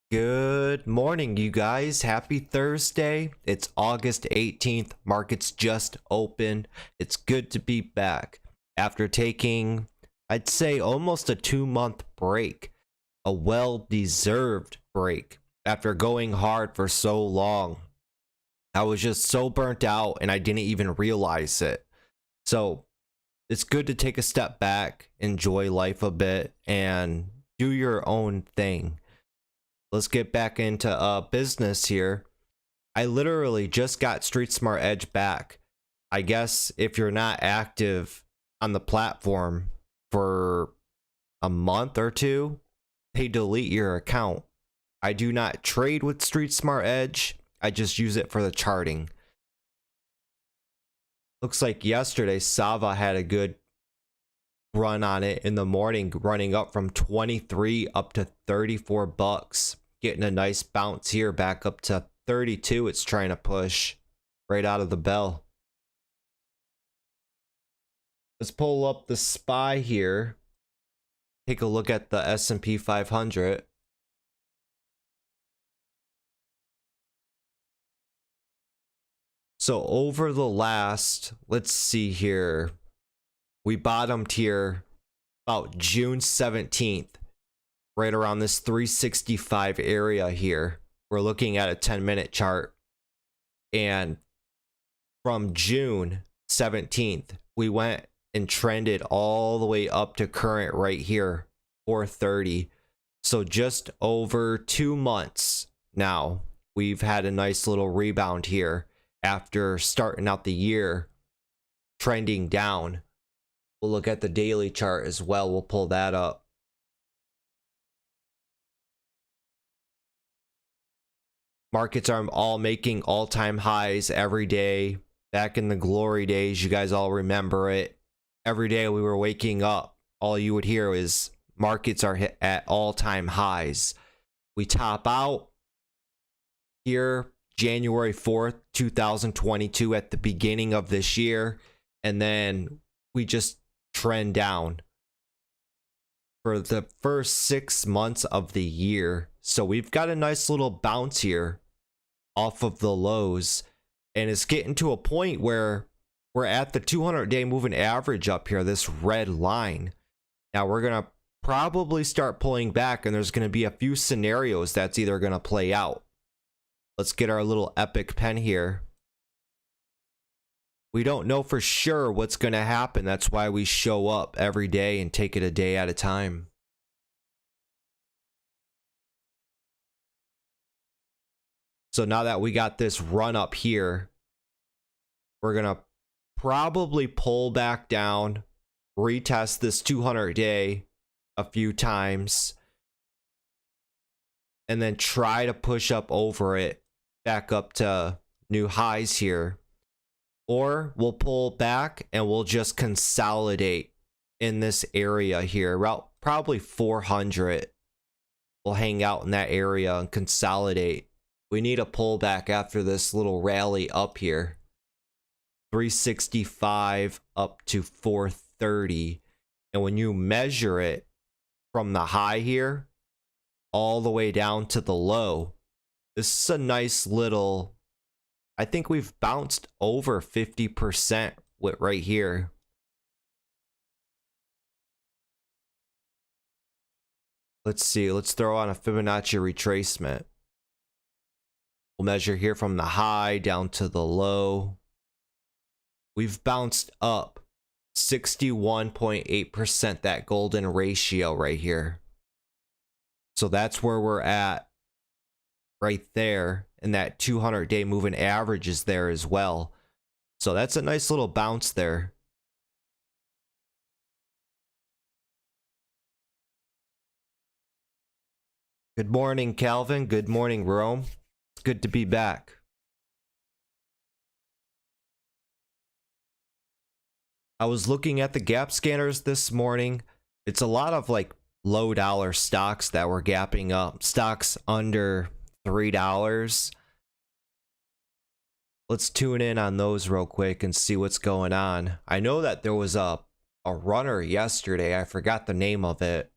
Good morning, you guys. Happy Thursday. It's August 18th. Markets just opened. It's good to be back after taking, I'd say, almost a 2-month break. A well-deserved break after going hard for so long. I was just so burnt out and I didn't even realize it. So it's good to take a step back, enjoy life a bit, and do your own thing. Let's get back into business here. I literally just got Street Smart Edge back. I guess if you're not active on the platform for a month or two, they delete your account. I do not trade with Street Smart Edge. I just use it for the charting. Looks like yesterday Sava had a good run on it in the morning, running up from 23 up to 34 bucks, getting a nice bounce here back up to 32. It's trying to push right out of the bell. Let's pull up the SPY here, take a look at the S&P 500. So over the last, let's see here, we bottomed here about June 17th, right around this 365 area here. We're looking at a 10-minute chart. And from June 17th, we went and trended all the way up to current right here, 430. So just over 2 months now, we've had a nice little rebound here after starting out the year trending down. We'll look at the daily chart as well. We'll pull that up. Markets are all making all-time highs every day. Back in the glory days, you guys all remember it. Every day we were waking up, all you would hear is markets are hit at all-time highs. We top out here January 4th, 2022 at the beginning of this year, and then we just trend down for the first 6 months of the year. So we've got a nice little bounce here off of the lows, and it's getting to a point where we're at the 200-day moving average up here, this red line. Now we're going to probably start pulling back, and there's going to be a few scenarios that's either going to play out. Let's get our little epic pen here. We don't know for sure what's going to happen. That's why we show up every day and take it a day at a time. So now that we got this run up here, we're going to probably pull back down, retest this 200-day a few times, and then try to push up over it back up to new highs here. Or we'll pull back and we'll just consolidate in this area here, about probably 400. We'll hang out in that area and consolidate. We need a pullback after this little rally up here. 365 up to 430. And when you measure it from the high here all the way down to the low, this is a nice little, I think we've bounced over 50% with right here. Let's see, let's throw on a Fibonacci retracement. We'll measure here from the high down to the low. We've bounced up 61.8%, that golden ratio right here. So that's where we're at right there. And that 200-day moving average is there as well. So that's a nice little bounce there. Good morning, Calvin. Good morning, Rome. It's good to be back. I was looking at the gap scanners this morning. It's a lot of like low dollar stocks that were gapping up. Stocks under $3. Let's tune in on those real quick and see what's going on. I know that there was a runner yesterday. I forgot the name of it.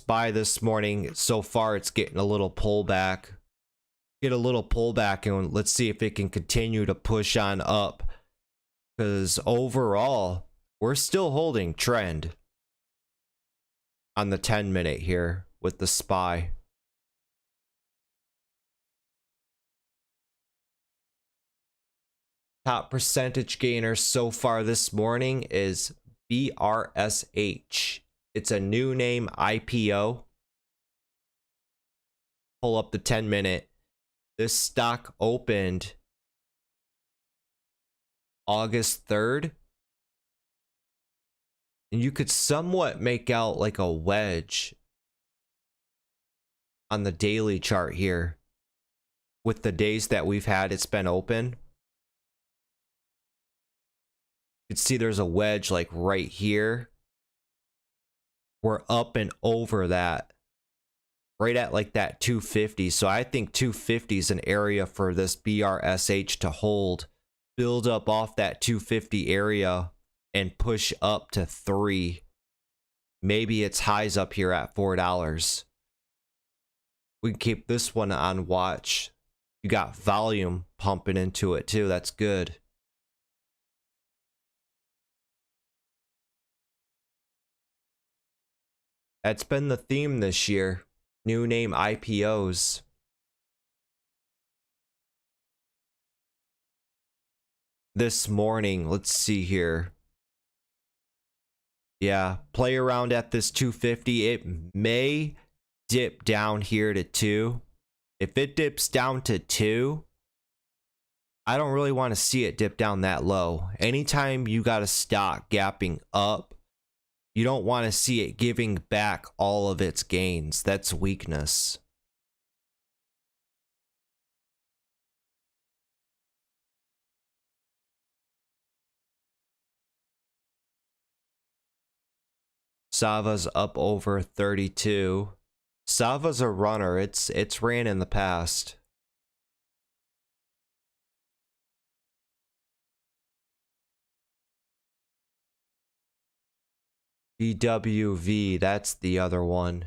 SPY this morning. So far, it's getting a little pullback. Get a little pullback, and let's see if it can continue to push on up. Because overall, we're still holding trend on the 10-minute here with the SPY. Top percentage gainer so far this morning is BRSH. It's a new name IPO. Pull up the 10-minute. This stock opened August 3rd. And you could somewhat make out like a wedge on the daily chart here. With the days that we've had it's been open. You can see there's a wedge like right here. We're up and over that. Right at like that 250. So I think 250 is an area for this BRSH to hold. Build up off that 250 area and push up to 3. Maybe it's highs up here at $4. We can keep this one on watch. You got volume pumping into it too. That's good. That's been the theme this year. New name IPOs. This morning, let's see here. Yeah, play around at this 250. It may dip down here to 2. If it dips down to 2, I don't really want to see it dip down that low. Anytime you got a stock gapping up, you don't want to see it giving back all of its gains. That's weakness. Sava's up over 32. Sava's a runner. It's ran in the past. BWV, that's the other one.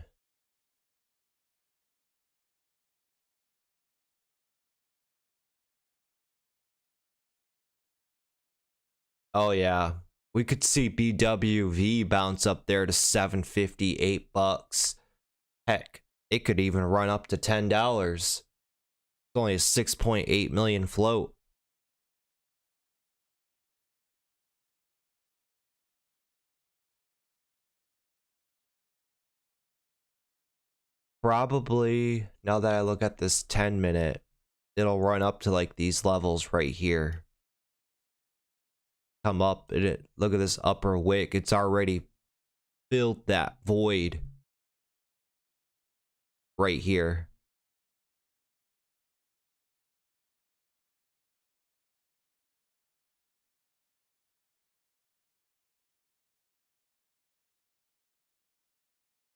Oh yeah. We could see BWV bounce up there to $7.58. Heck, it could even run up to $10. It's only a 6.8 million float. Probably, now that I look at this 10-minute, it'll run up to like these levels right here. Come up, and look at this upper wick. It's already filled that void right here.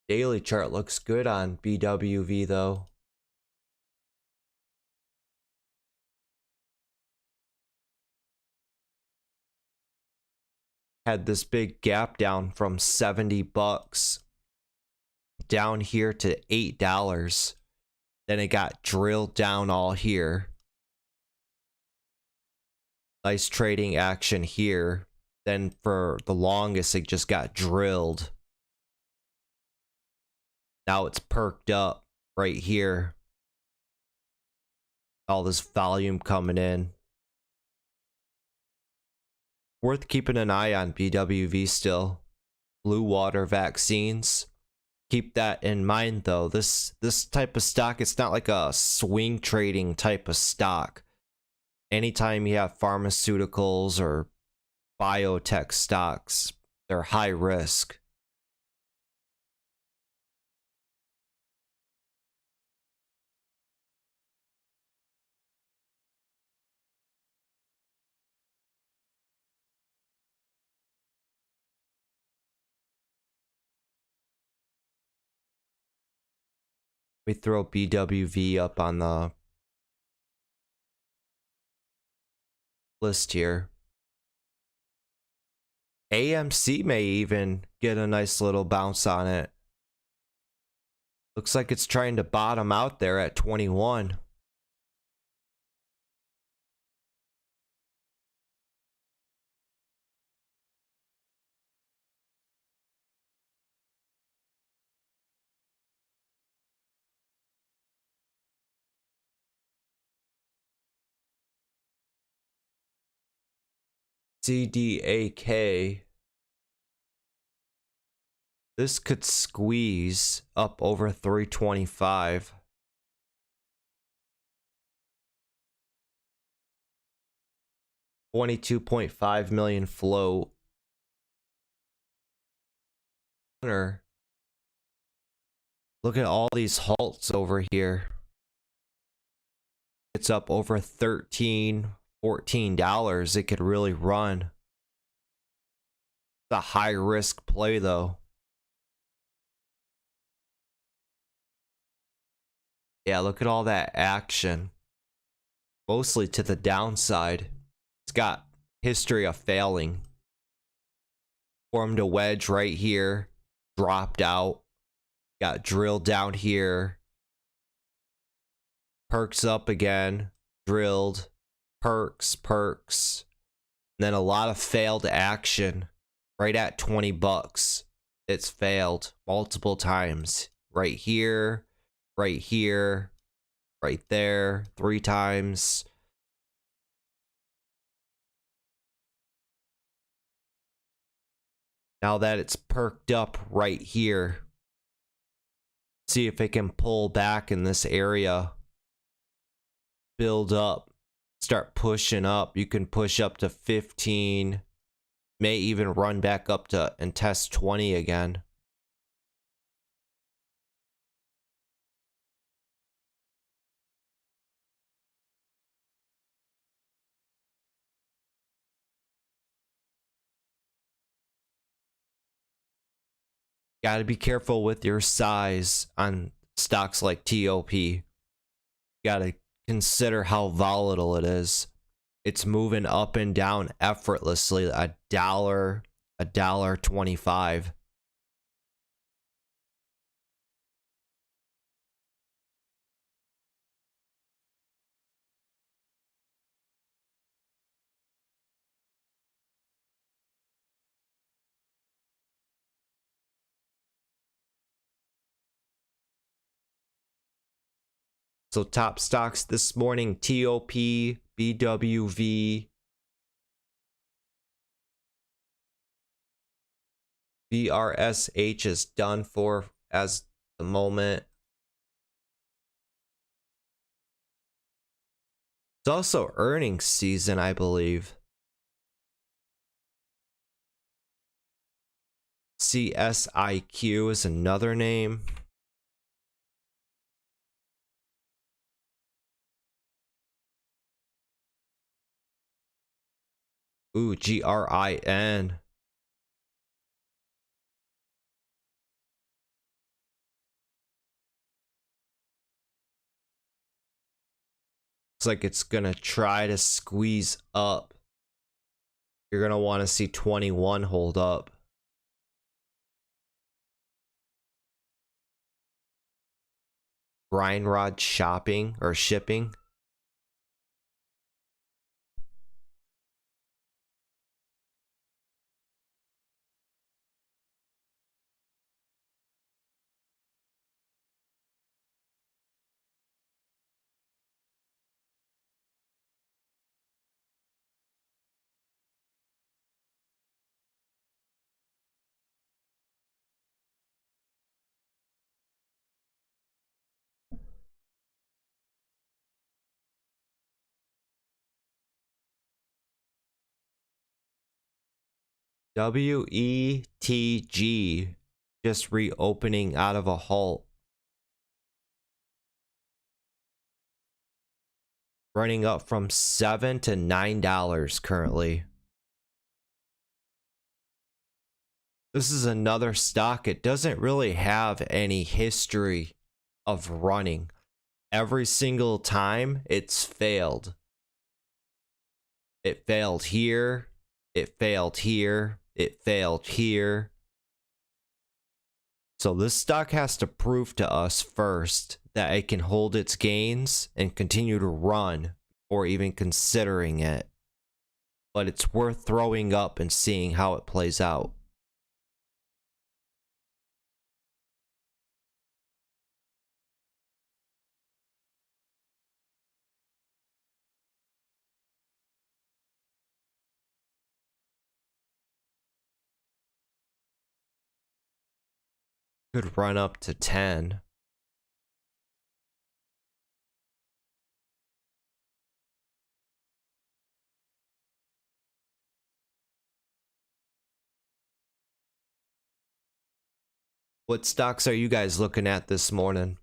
Daily chart looks good on BWV though. Had this big gap down from $70 down here to $8. Then it got drilled down all here. Nice trading action here. Then for the longest, it just got drilled. Now it's perked up right here. All this volume coming in. Worth keeping an eye on BWV still. Blue water vaccines. Keep that in mind though. This type of stock, it's not like a swing trading type of stock. Anytime you have pharmaceuticals or biotech stocks, they're high risk. We throw BWV up on the list here. AMC may even get a nice little bounce on it. Looks like it's trying to bottom out there at 21. CDAK. This could squeeze up over 325. $22.5 million float. Look at all these halts over here. It's up over $13, $14. It could really run. It's a high risk play though. Yeah, look at all that action. Mostly to the downside. It's got history of failing. Formed a wedge right here. Dropped out. Got drilled down here. Perks up again. Drilled. Perks. And then a lot of failed action. Right at 20 bucks. It's failed multiple times. Right here. Right here. Right there. 3 times. Now that it's perked up right here. See if it can pull back in this area. Build up. Start pushing up. You can push up to 15. May even run back up to and test 20 again. Got to be careful with your size on stocks like TOP. Got to consider how volatile it is. It's moving up and down effortlessly. $1.25. So top stocks this morning: TOP, BWV, VRSH is done for as the moment. It's also earnings season, I believe. CSIQ is another name. Ooh, GRIN. Looks like it's gonna try to squeeze up. You're gonna want to see 21 hold up. Grind rod shopping or shipping. WETG just reopening out of a halt. Running up from $7 to $9 currently. This is another stock. It doesn't really have any history of running. Every single time it's failed. It failed here. It failed here. It failed here. So this stock has to prove to us first that it can hold its gains and continue to run, or even considering it. But it's worth throwing up and seeing how it plays out. Could run up to 10. What stocks are you guys looking at this morning?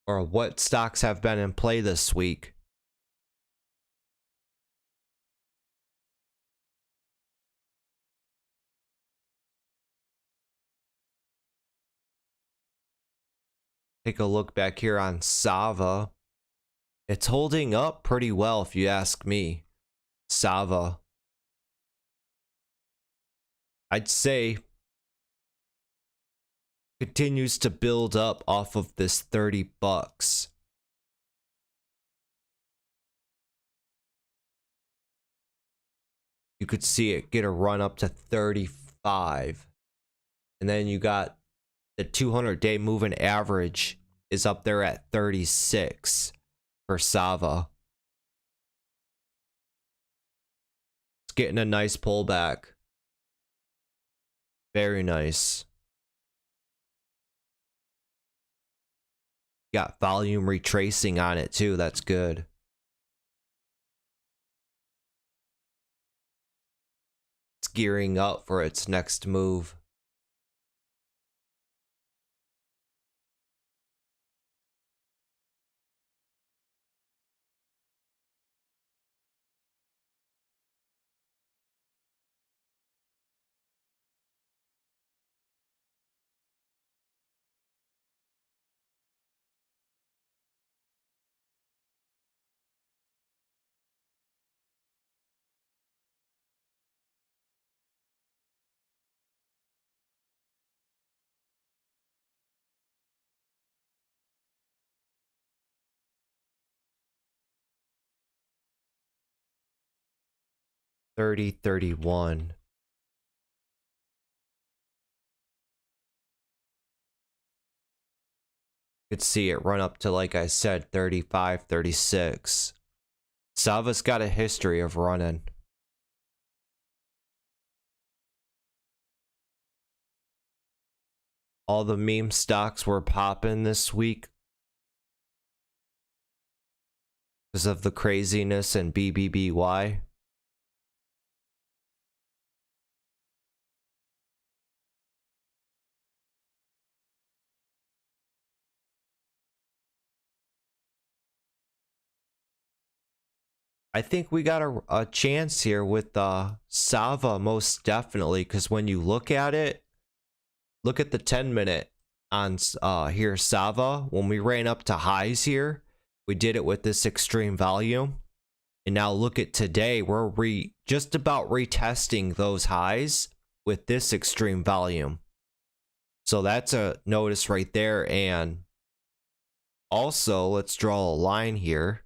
Or what stocks have been in play this week? Take a look back here on Sava. It's holding up pretty well if you ask me. Sava. I'd say continues to build up off of this 30 bucks. You could see it get a run up to 35. And then you got the 200-day moving average is up there at 36 for Sava. It's getting a nice pullback. Very nice. Got volume retracing on it too. That's good. It's gearing up for its next move. $30.31. You could see it run up to, like I said, 35, 36. Sava's got a history of running. All the meme stocks were popping this week because of the craziness in BBBY. I think we got a chance here with Sava, most definitely, because when you look at it, look at the 10-minute on here, Sava. When we ran up to highs here, we did it with this extreme volume. And now look at today, we're just about retesting those highs with this extreme volume. So that's a notice right there. And also, let's draw a line here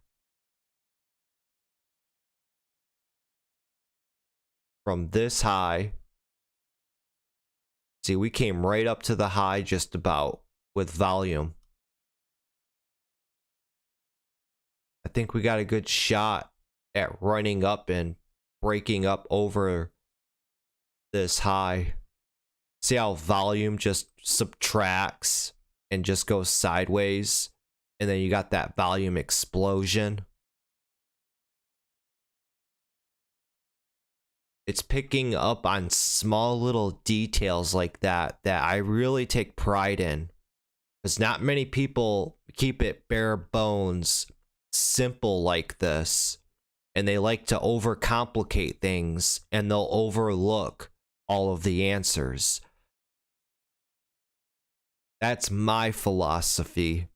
from this high. See, we came right up to the high just about with volume. I think we got a good shot at running up and breaking up over this high. See how volume just subtracts and just goes sideways, and then you got that volume explosion. It's picking up on small little details like that I really take pride in, because not many people keep it bare bones simple like this, and they like to overcomplicate things and they'll overlook all of the answers. That's my philosophy.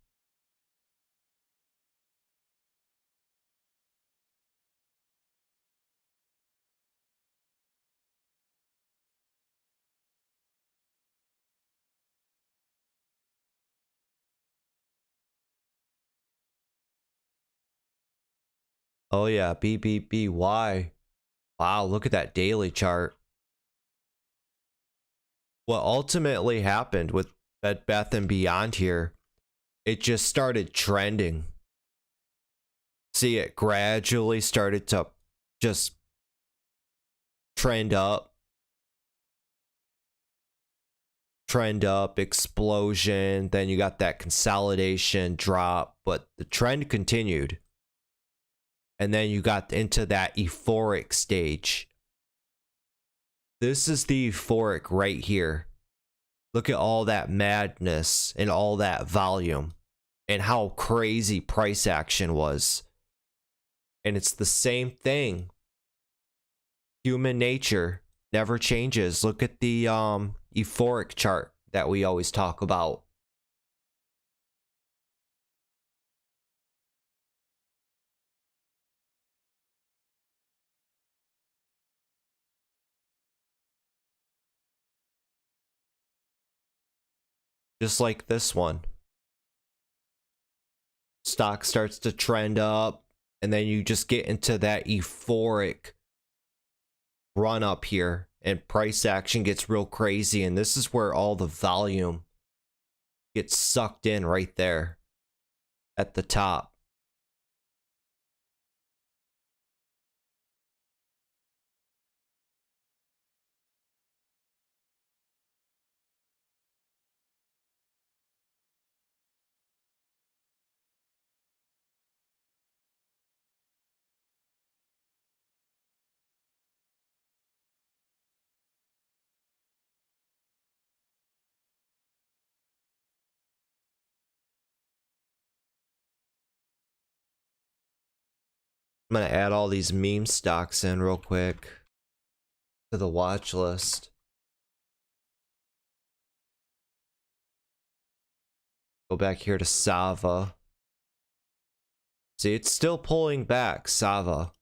Oh yeah, BBBY. Wow, look at that daily chart. What ultimately happened with Bed Bath and Beyond here, it just started trending. See, it gradually started to just trend up, explosion. Then you got that consolidation drop, but the trend continued. And then you got into that euphoric stage. This is the euphoric right here. Look at all that madness and all that volume and how crazy price action was. And it's the same thing. Human nature never changes. Look at the euphoric chart that we always talk about. Just like this one. Stock starts to trend up, and then you just get into that euphoric run up here, and price action gets real crazy, and this is where all the volume gets sucked in right there at the top. I'm gonna add all these meme stocks in real quick to the watch list. Go back here to Sava. See, it's still pulling back, Sava.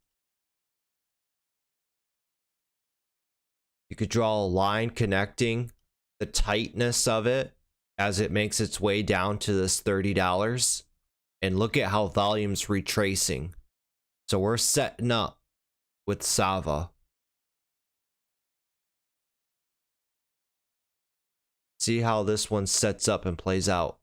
You could draw a line connecting the tightness of it as it makes its way down to this $30. And look at how volume's retracing. So we're setting up with Sava. See how this one sets up and plays out.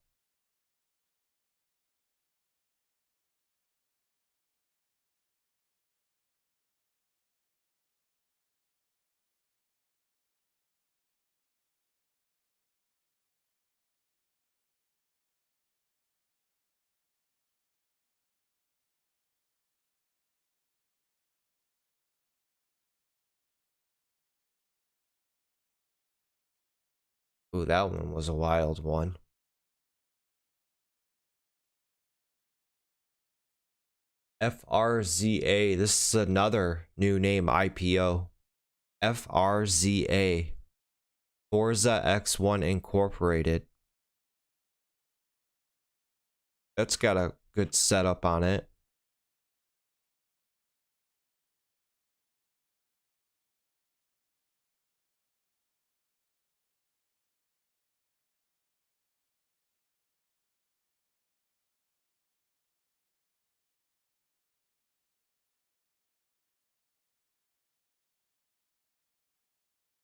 Ooh, that one was a wild one. FRZA. This is another new name IPO. FRZA. Forza X1 Incorporated. That's got a good setup on it.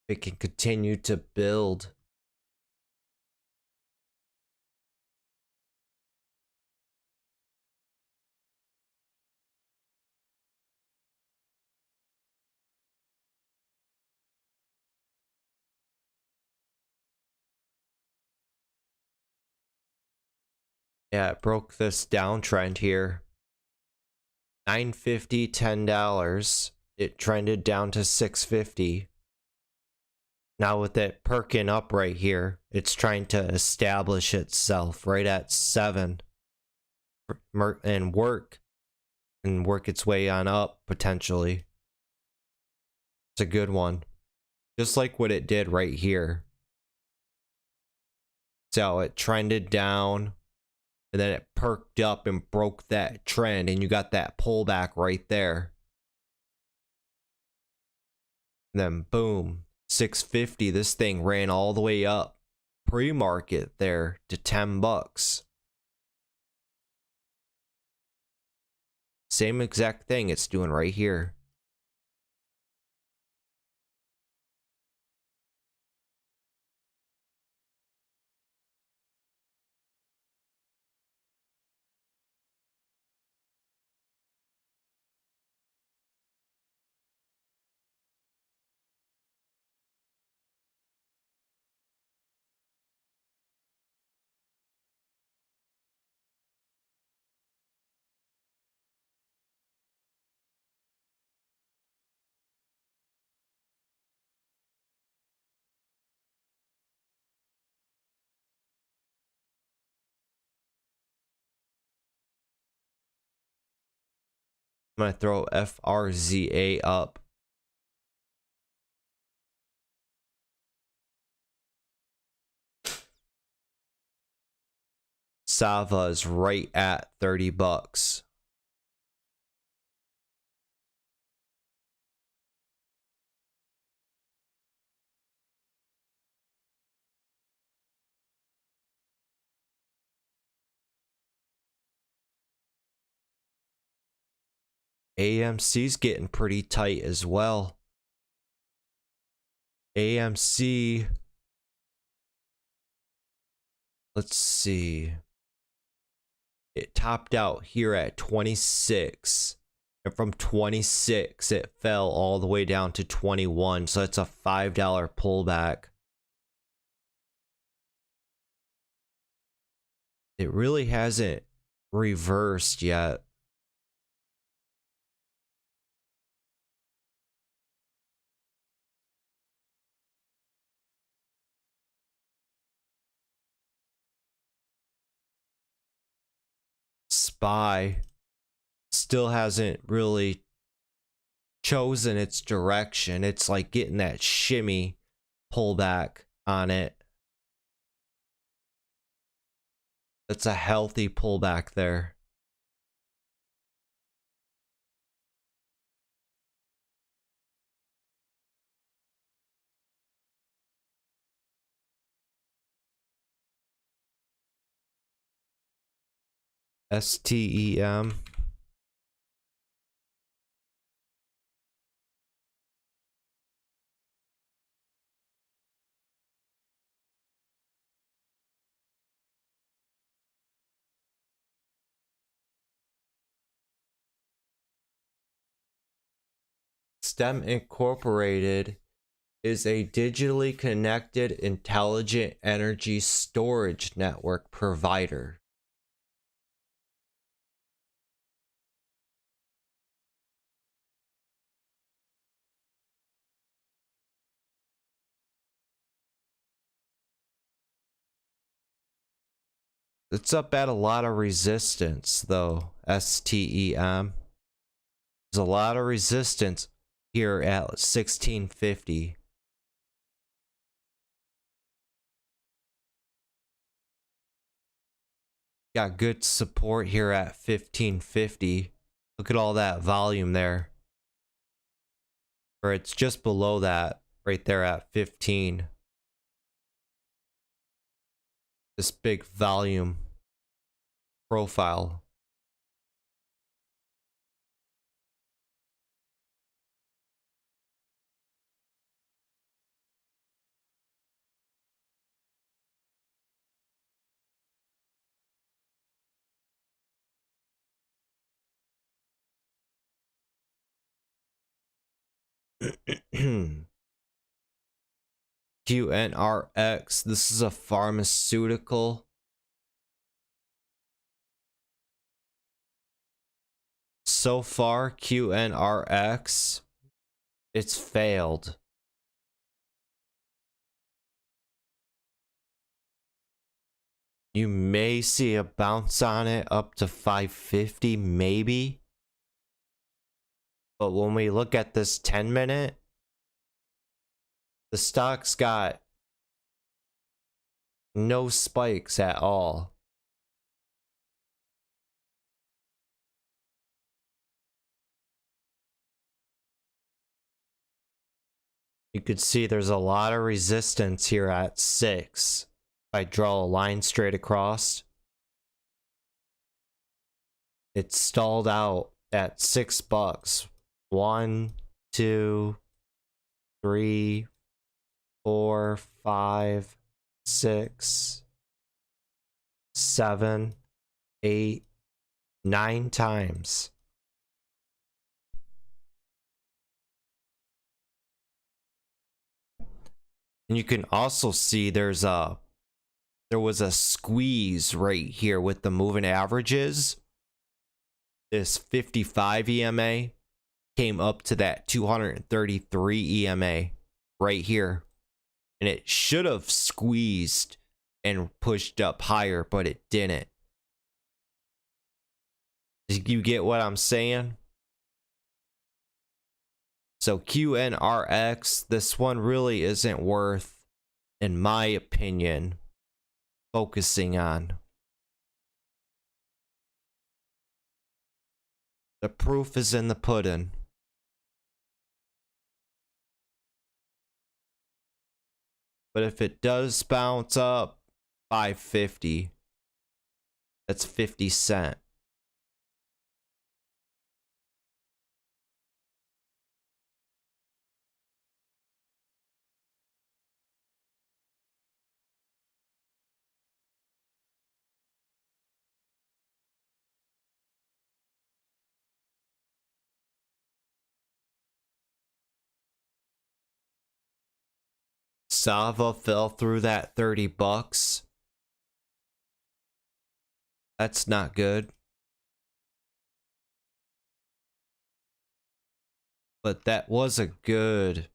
It can continue to build. Yeah, it broke this downtrend here. $9.50, $10. It trended down to $6.50. Now with it perking up right here, it's trying to establish itself right at 7 and work its way on up potentially. It's a good one. Just like what it did right here. So it trended down and then it perked up and broke that trend, and you got that pullback right there. And then boom, 650. This thing ran all the way up pre-market there to $10. Same exact thing it's doing right here. I'm gonna throw FRZA up. Sava is right at 30 bucks. AMC's getting pretty tight as well. AMC, let's see. It topped out here at 26. And from 26, it fell all the way down to 21. So it's a $5 pullback. It really hasn't reversed yet. SPY still hasn't really chosen its direction. It's like getting that shimmy pullback on it. That's a healthy pullback there. STEM. STEM Incorporated is a digitally connected intelligent energy storage network provider. It's up at a lot of resistance though, STEM. There's a lot of resistance here at 1650. Got good support here at 1550. Look at all that volume there. Or it's just below that, right there at 15. This big volume profile. QNRX, this is a pharmaceutical. So far, QNRX, it's failed. You may see a bounce on it up to 550, maybe. But when we look at this 10-minute, the stock's got no spikes at all. You could see there's a lot of resistance here at 6. If I draw a line straight across, it's stalled out at $6. 1, 2, 3, 4, 5, 6, 7, 8, 9 times. And you can also see there was a squeeze right here with the moving averages. This 55 EMA came up to that 233 EMA right here. And it should have squeezed and pushed up higher, but it didn't. You get what I'm saying? So QNRX, this one really isn't worth, in my opinion, focusing on. The proof is in the pudding. But if it does bounce up 550, that's 50 cents. Sava fell through that $30. That's not good. But that was a good.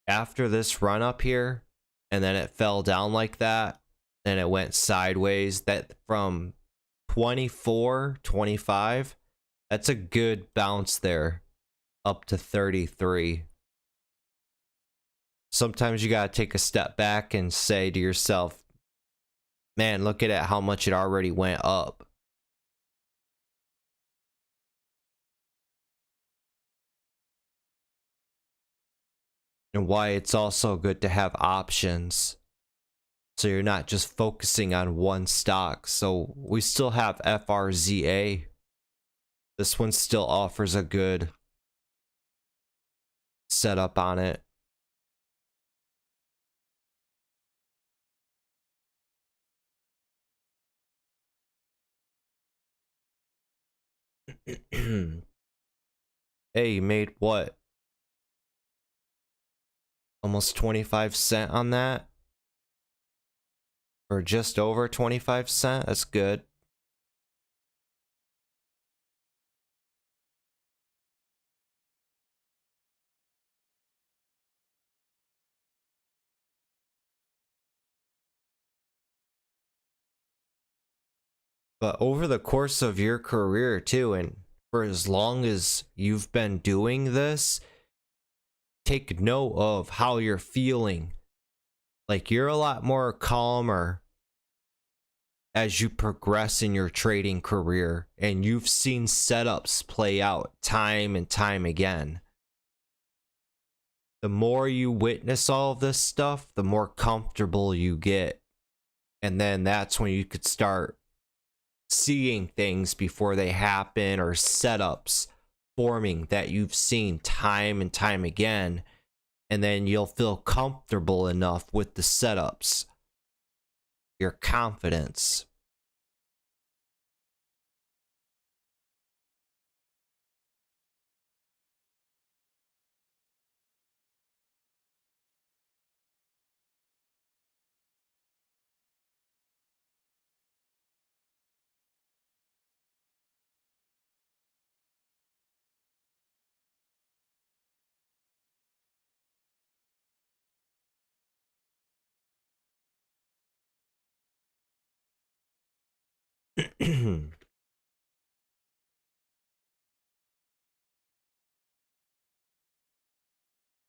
After this run up here, and then it fell down like that, and it went sideways. That from 24, 25, that's a good bounce there up to 33. Sometimes you gotta take a step back and say to yourself, man, look at it, how much it already went up. And why it's also good to have options, so you're not just focusing on one stock. So we still have FRZA. This one still offers a good setup on it. Hey, you made what? Almost 25 cents on that? Or just over 25 cents? That's good. But over the course of your career too, and for as long as you've been doing this, take note of how you're feeling. Like, you're a lot more calmer as you progress in your trading career, and you've seen setups play out time and time again. The more you witness all of this stuff, the more comfortable you get. And then that's when you could start seeing things before they happen, or setups forming that you've seen time and time again, and then you'll feel comfortable enough with the setups, your confidence.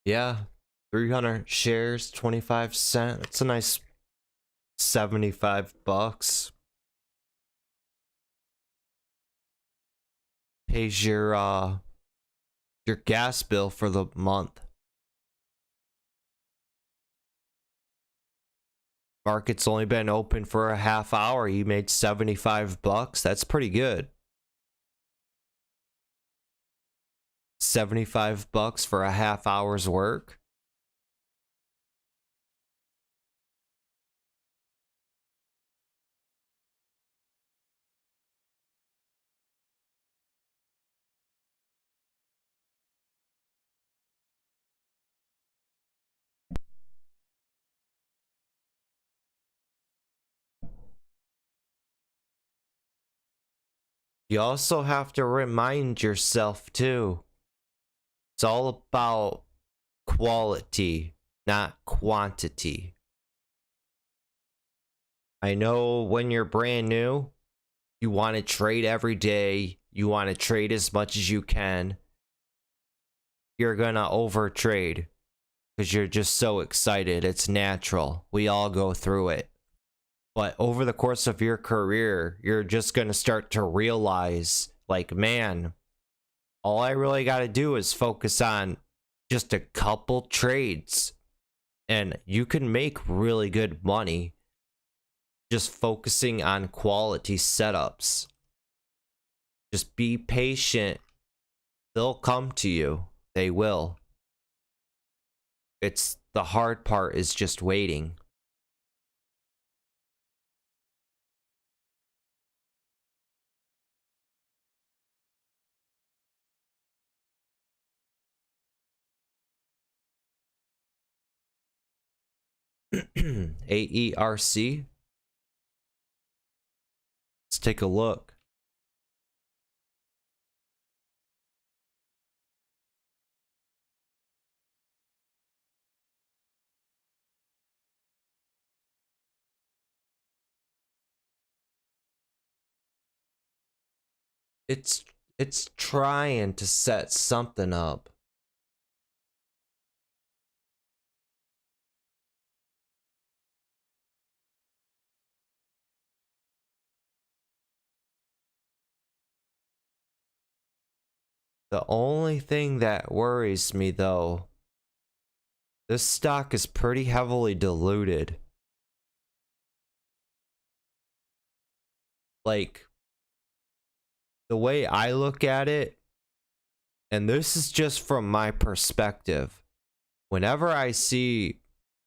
Yeah, 300 shares, 25 cents. It's a nice $75. Pays your gas bill for the month. Market's only been open for a half hour. You made $75. That's pretty good. $75 for a half hour's work. You also have to remind yourself too, it's all about quality, not quantity. I know when you're brand new, you want to trade every day, you want to trade as much as you can. You're gonna overtrade because you're just so excited. It's natural. We all go through it. But over the course of your career, you're just gonna start to realize, like, man, all I really got to do is focus on just a couple trades, and you can make really good money just focusing on quality setups. Just be patient. They'll come to you. They will. It's the hard part is just waiting. AERC. Let's take a look. It's trying to set something up. The only thing that worries me though, this stock is pretty heavily diluted. Like, the way I look at it, and this is just from my perspective, whenever I see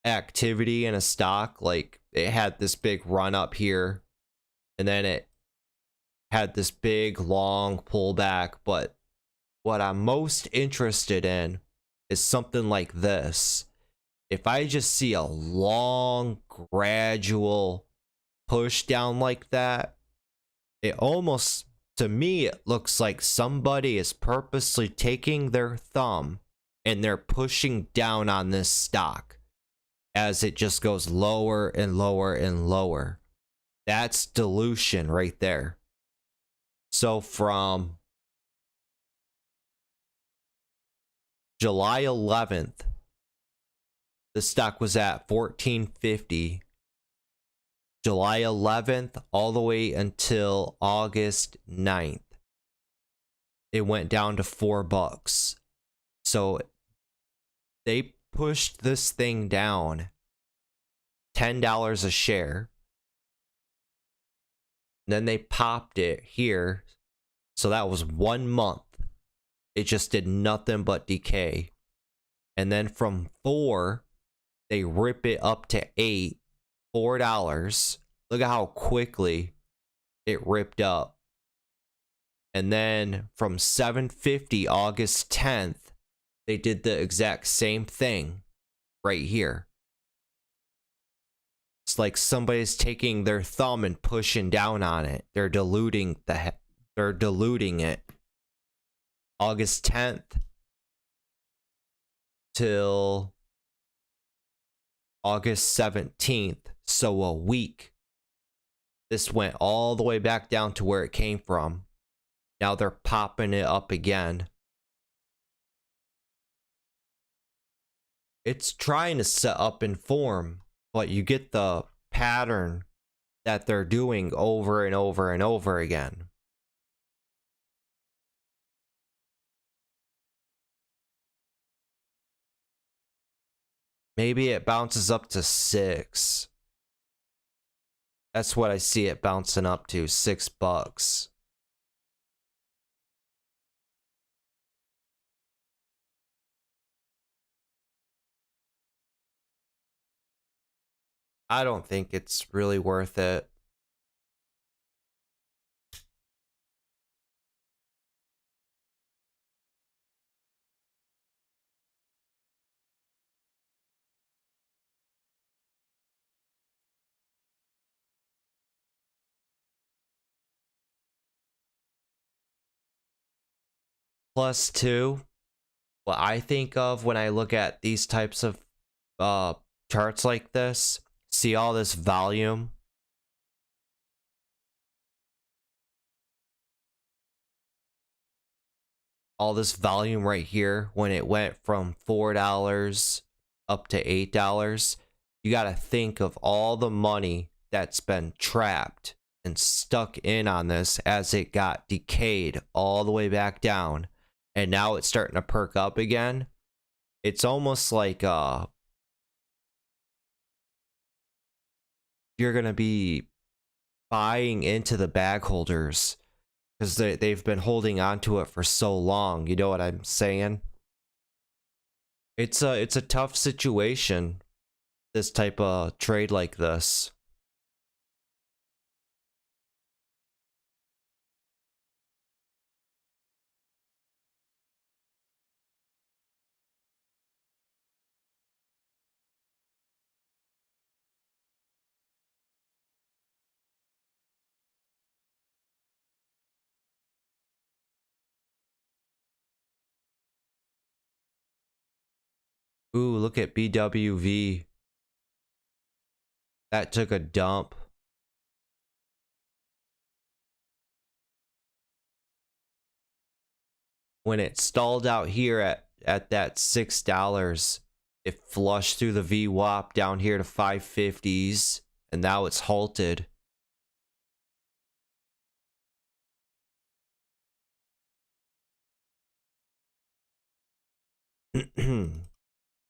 activity in a stock, like it had this big run up here, and then it had this big long pullback, but what I'm most interested in is something like this. If I just see a long, gradual push down like that, it almost, to me, it looks like somebody is purposely taking their thumb and they're pushing down on this stock as it just goes lower and lower and lower. That's dilution right there. So from July 11th, the stock was at $14.50. July 11th all the way until August 9th, it went down to $4. So they pushed this thing down $10 a share. Then they popped it here. So that was 1 month. It just did nothing but decay. And then from 4, they rip it up to 8. $4. Look at how quickly it ripped up. And then from $7.50 August 10th, they did the exact same thing right here. It's like somebody's taking their thumb and pushing down on it. They're diluting it. August 10th till August 17th. So a week. This went all the way back down to where it came from. Now they're popping it up again. It's trying to set up in form, but you get the pattern that they're doing over and over and over again. Maybe it bounces up to 6. That's what I see it bouncing up to, $6. I don't think it's really worth it. Plus two, what I think of when I look at these types of uh charts like this, see all this volume. All this volume right here when it went from $4 up to $8. You got to think of all the money that's been trapped and stuck in on this as it got decayed all the way back down, and now it's starting to perk up again. It's almost like you're gonna be buying into the bag holders because they've been holding on to it for so long. You know what I'm saying? It's a tough situation, this type of trade like this. Ooh, look at BWV. That took a dump. When it stalled out here at that $6, it flushed through the VWAP down here to 550s, and now it's halted.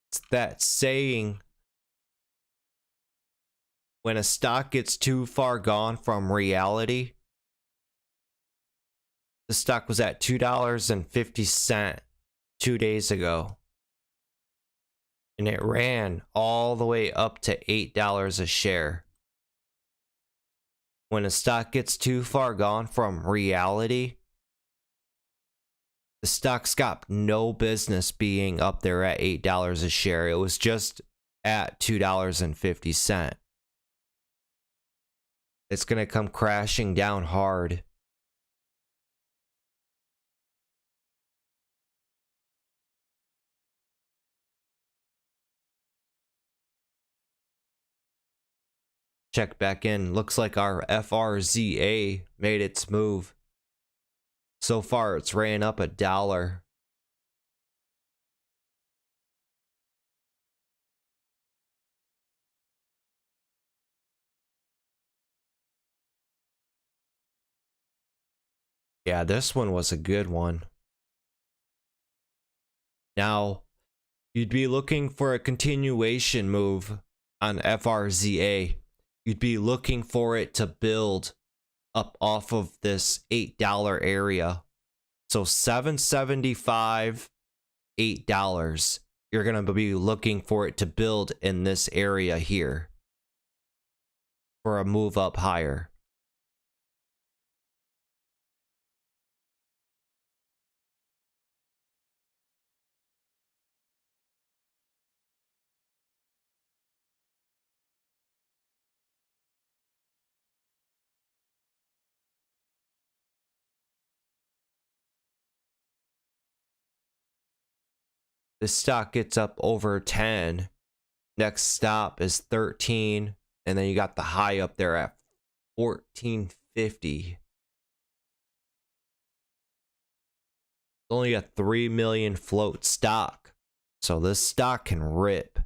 It's that saying, when a stock gets too far gone from reality. The stock was at $2.50 2 days ago, and it ran all the way up to $8 a share. When a stock gets too far gone from reality, the stock's got no business being up there at $8 a share. It was just at $2.50. It's going to come crashing down hard. Check back in. Looks like our FRZA made its move. So far, it's ran up $1. Yeah, this one was a good one. Now, you'd be looking for a continuation move on FRZA. You'd be looking for it to build up off of this $8 area. So $7.75, $8. You're going to be looking for it to build in this area here for a move up higher. The stock gets up over 10. Next stop is 13. And then you got the high up there at 1450. Only a 3 million float stock. So this stock can rip.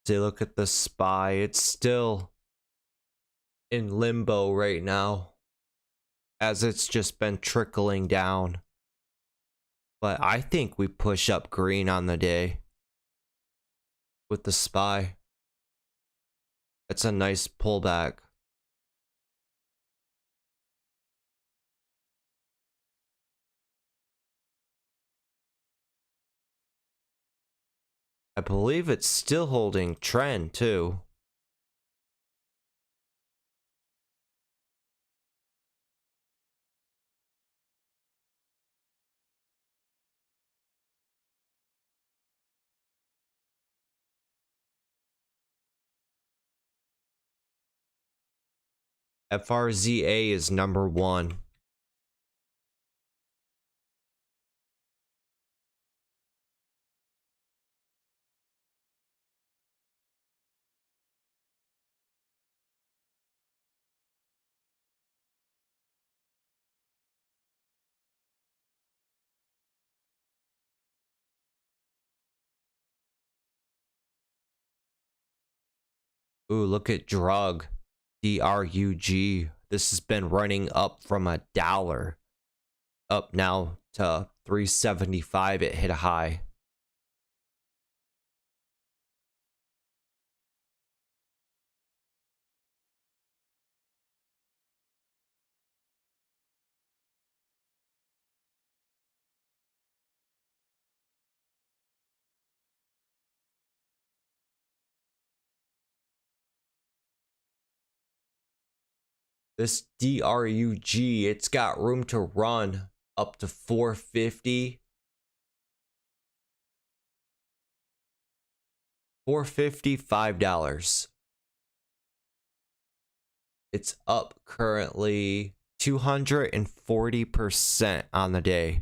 See, look at the SPY. It's still in limbo right now, as it's just been trickling down. But I think we push up green on the day with the SPY. It's a nice pullback. I believe it's still holding trend too. FRZA is number 1. Ooh, look at drug. DRUG. This has been running up from $1 up now to 375. It hit a high. This DRUG, it's got room to run up to 450. $455. It's up currently 240% on the day.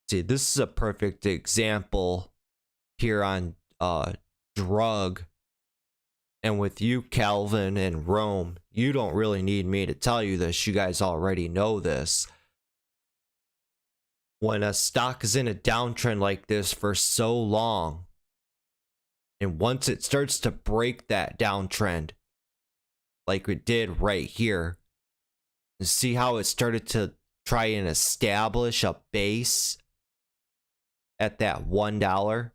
See, this is a perfect example here on drug. And with you, Calvin and Rome, you don't really need me to tell you this. You guys already know this. When a stock is in a downtrend like this for so long, and once it starts to break that downtrend, like it did right here, and see how it started to try and establish a base at that $1.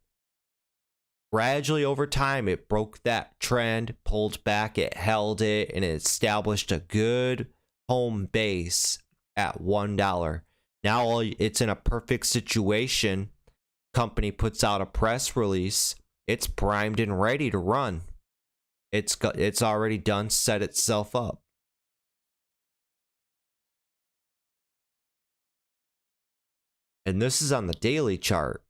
Gradually over time, it broke that trend, pulled back, it held it, and it established a good home base at $1. Now it's in a perfect situation. Company puts out a press release. It's primed and ready to run. It's already done, set itself up. And this is on the daily chart.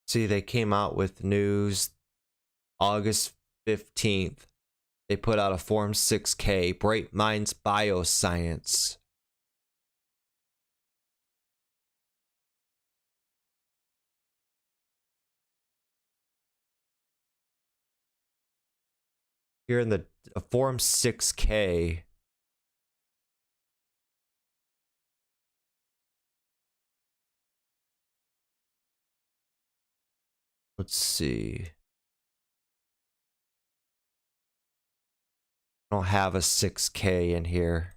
See, they came out with news August 15th. They put out a Form 6K, Bright Minds Bioscience. Here in the Form 6K, let's see. I don't have a 6K in here.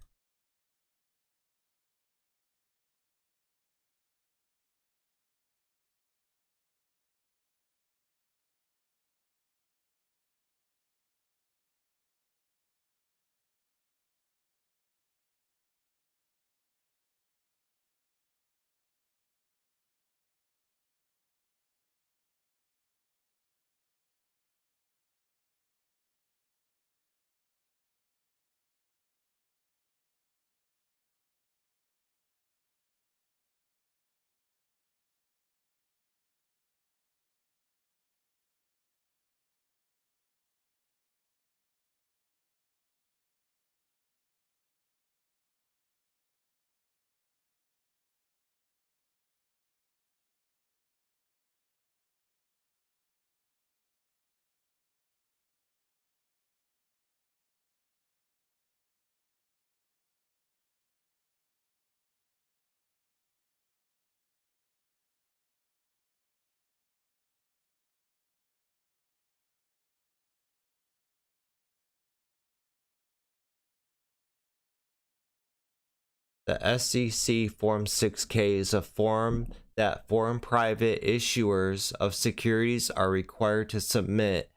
The SEC Form 6K is a form that foreign private issuers of securities are required to submit.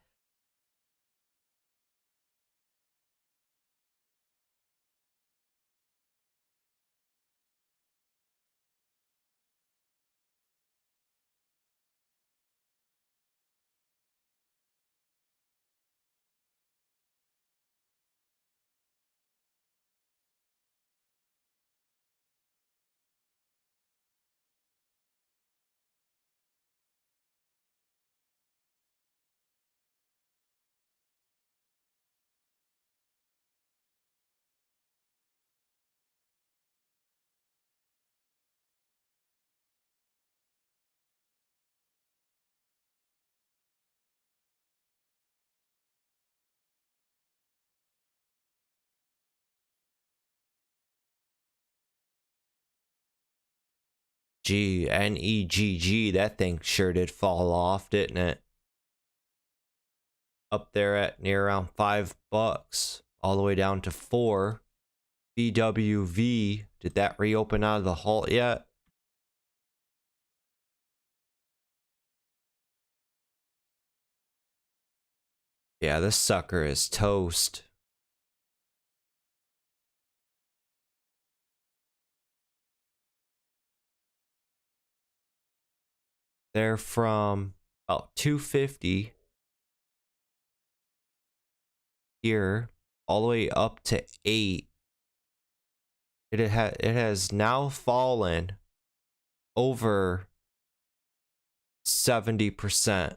NEGG, that thing sure did fall off, didn't it? Up there at near around $5, all the way down to 4. BWV, did that reopen out of the halt yet? Yeah, this sucker is toast. They're from about 250 here all the way up to 8. It has now fallen over 70%.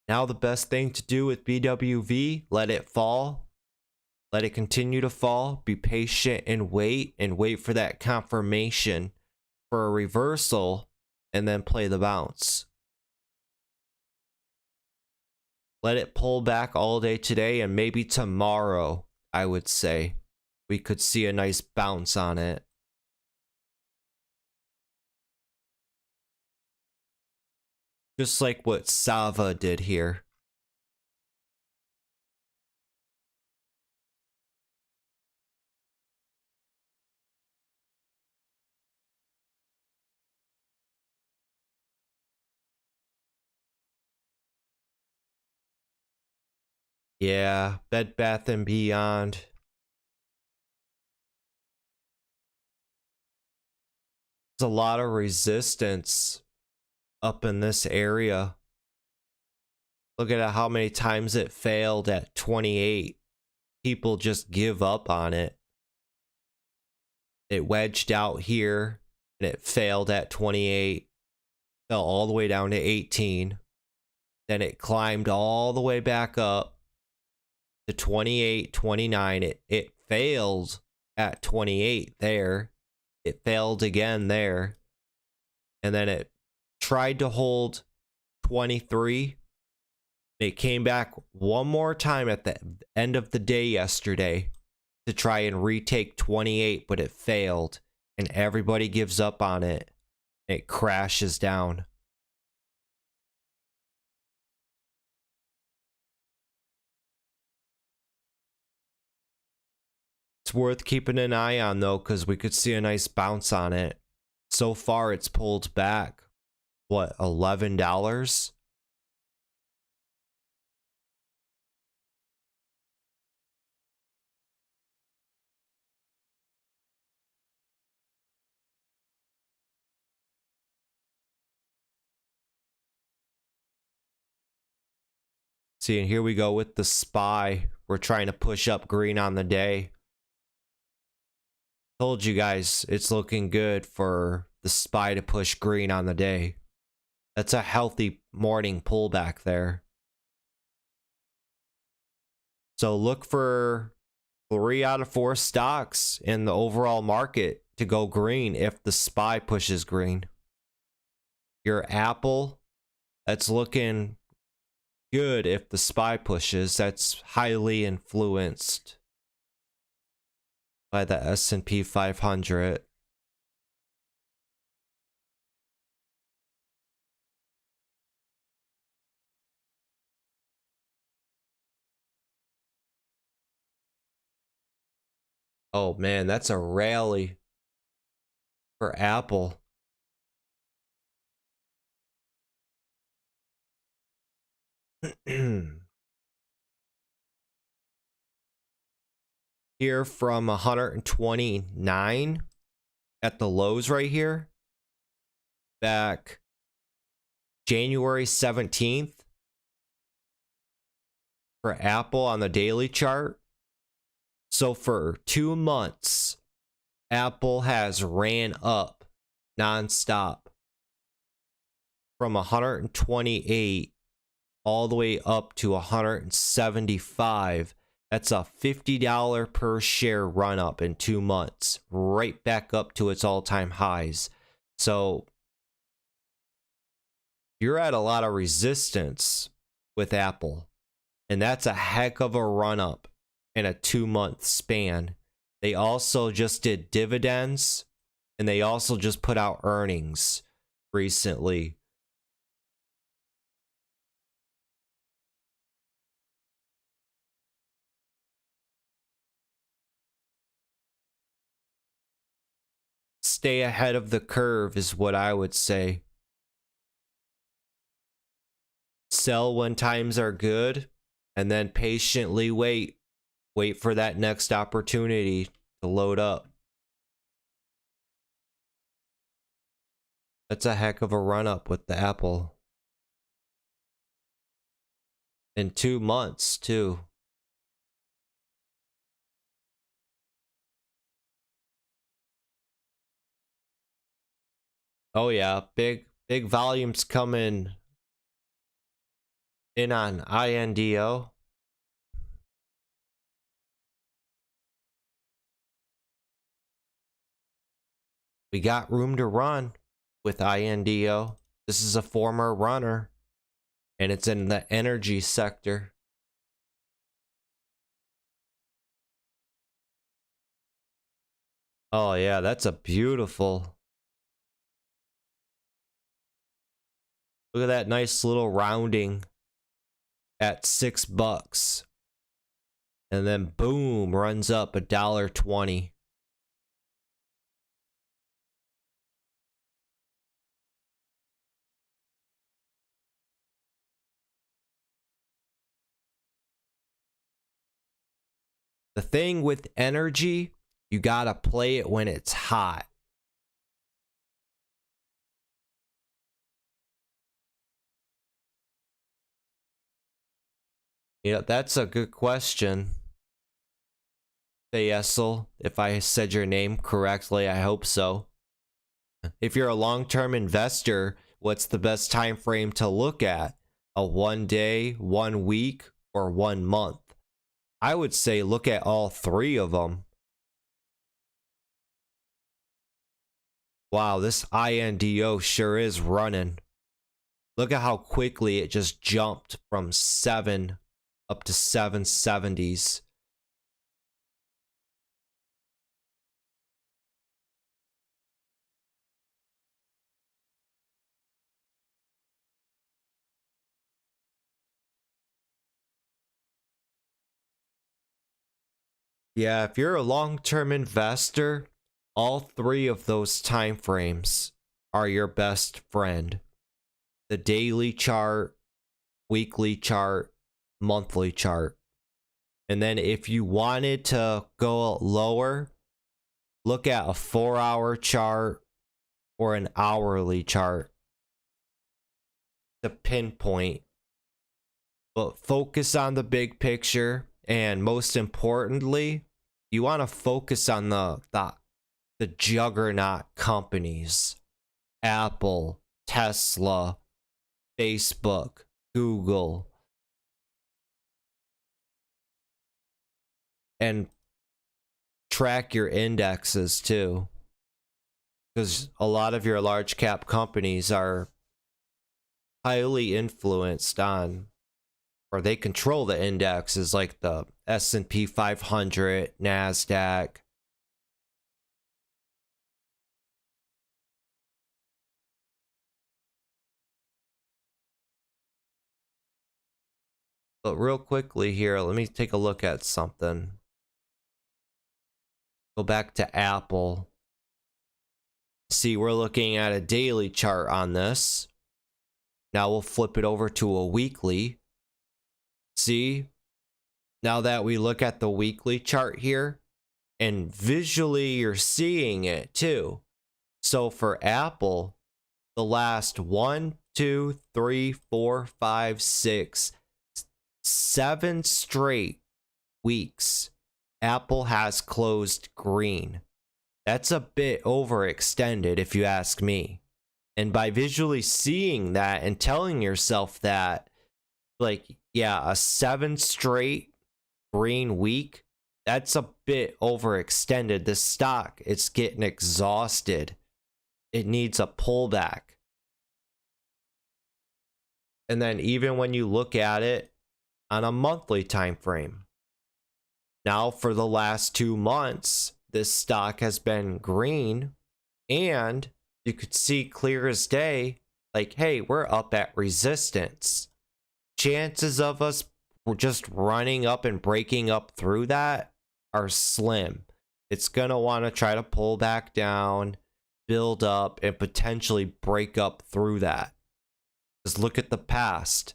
Now the best thing to do with BWV, let it fall. Let it continue to fall. Be patient and wait for that confirmation for a reversal and then play the bounce. Let it pull back all day today and maybe tomorrow, I would say. We could see a nice bounce on it. Just like what Sava did here. Yeah, Bed Bath & Beyond. There's a lot of resistance up in this area. Look at how many times it failed at 28. People just give up on it. It wedged out here and it failed at 28. Fell all the way down to 18. Then it climbed all the way back up to 28, 29. It failed at 28 there. It failed again there. And then it tried to hold 23. It came back one more time at the end of the day yesterday to try and retake 28, but it failed. And everybody gives up on it. It crashes down. It's worth keeping an eye on though, because we could see a nice bounce on it. So far it's pulled back, what, $11? See, and here we go with the SPY. We're trying to push up green on the day. Told you guys it's looking good for the SPY to push green on the day. That's a healthy morning pullback there. So look for 3 out of 4 stocks in the overall market to go green if the SPY pushes green. Your Apple, that's looking good if the SPY pushes. That's highly influenced. by the S&P 500. Oh man, that's a rally for Apple. Here from 129 at the lows right here, back January 17th for Apple on the daily chart. So for 2 months, Apple has ran up nonstop from 128 all the way up to 175. That's a $50 per share run up in 2 months, right back up to its all-time highs. So you're at a lot of resistance with Apple, and that's a heck of a run up in a 2-month span. They also just did dividends, and they also just put out earnings recently. Stay ahead of the curve is what I would say. Sell when times are good, and then patiently wait for that next opportunity to load up. That's a heck of a run up with the Apple in 2 months too. Oh yeah, big volumes coming in on INDO. We got room to run with INDO. This is a former runner, and it's in the energy sector. Oh yeah, that's a beautiful. Look at that nice little rounding at $6. And then boom, runs up $1.20. The thing with energy, you gotta play it when it's hot. Yeah, that's a good question. Sayesel, if I said your name correctly, I hope so. If you're a long-term investor, what's the best time frame to look at? A 1 day, 1 week, or 1 month? I would say look at all 3 of them. Wow, this INDO sure is running. Look at how quickly it just jumped from 7 up to 770s. Yeah, if you're a long-term investor, all 3 of those time frames are your best friend. The daily chart, weekly chart, monthly chart. And then if you wanted to go lower, look at a 4-hour chart or an hourly chart to pinpoint. But focus on the big picture, and most importantly, you want to focus on the juggernaut companies. Apple, Tesla, Facebook, Google. And track your indexes too, because a lot of your large cap companies are highly influenced on, or they control the indexes like the S&P 500, NASDAQ, But real quickly here, let me take a look at something. Go back to Apple. See, we're looking at a daily chart on this. Now we'll flip it over to a weekly. See, now that we look at the weekly chart here, and visually you're seeing it too. So for Apple, the last 1, 2, 3, 4, 5, 6, 7 straight weeks, Apple has closed green. That's a bit overextended if you ask me. And by visually seeing that and telling yourself that, like, yeah, a 7 straight green week, that's a bit overextended. The stock, it's getting exhausted. It needs a pullback. And then even when you look at it on a monthly time frame, now for the last 2 months, this stock has been green, and you could see clear as day, like, hey, we're up at resistance. Chances of us just running up and breaking up through that are slim. It's gonna want to try to pull back down, build up, and potentially break up through that. Just look at the past.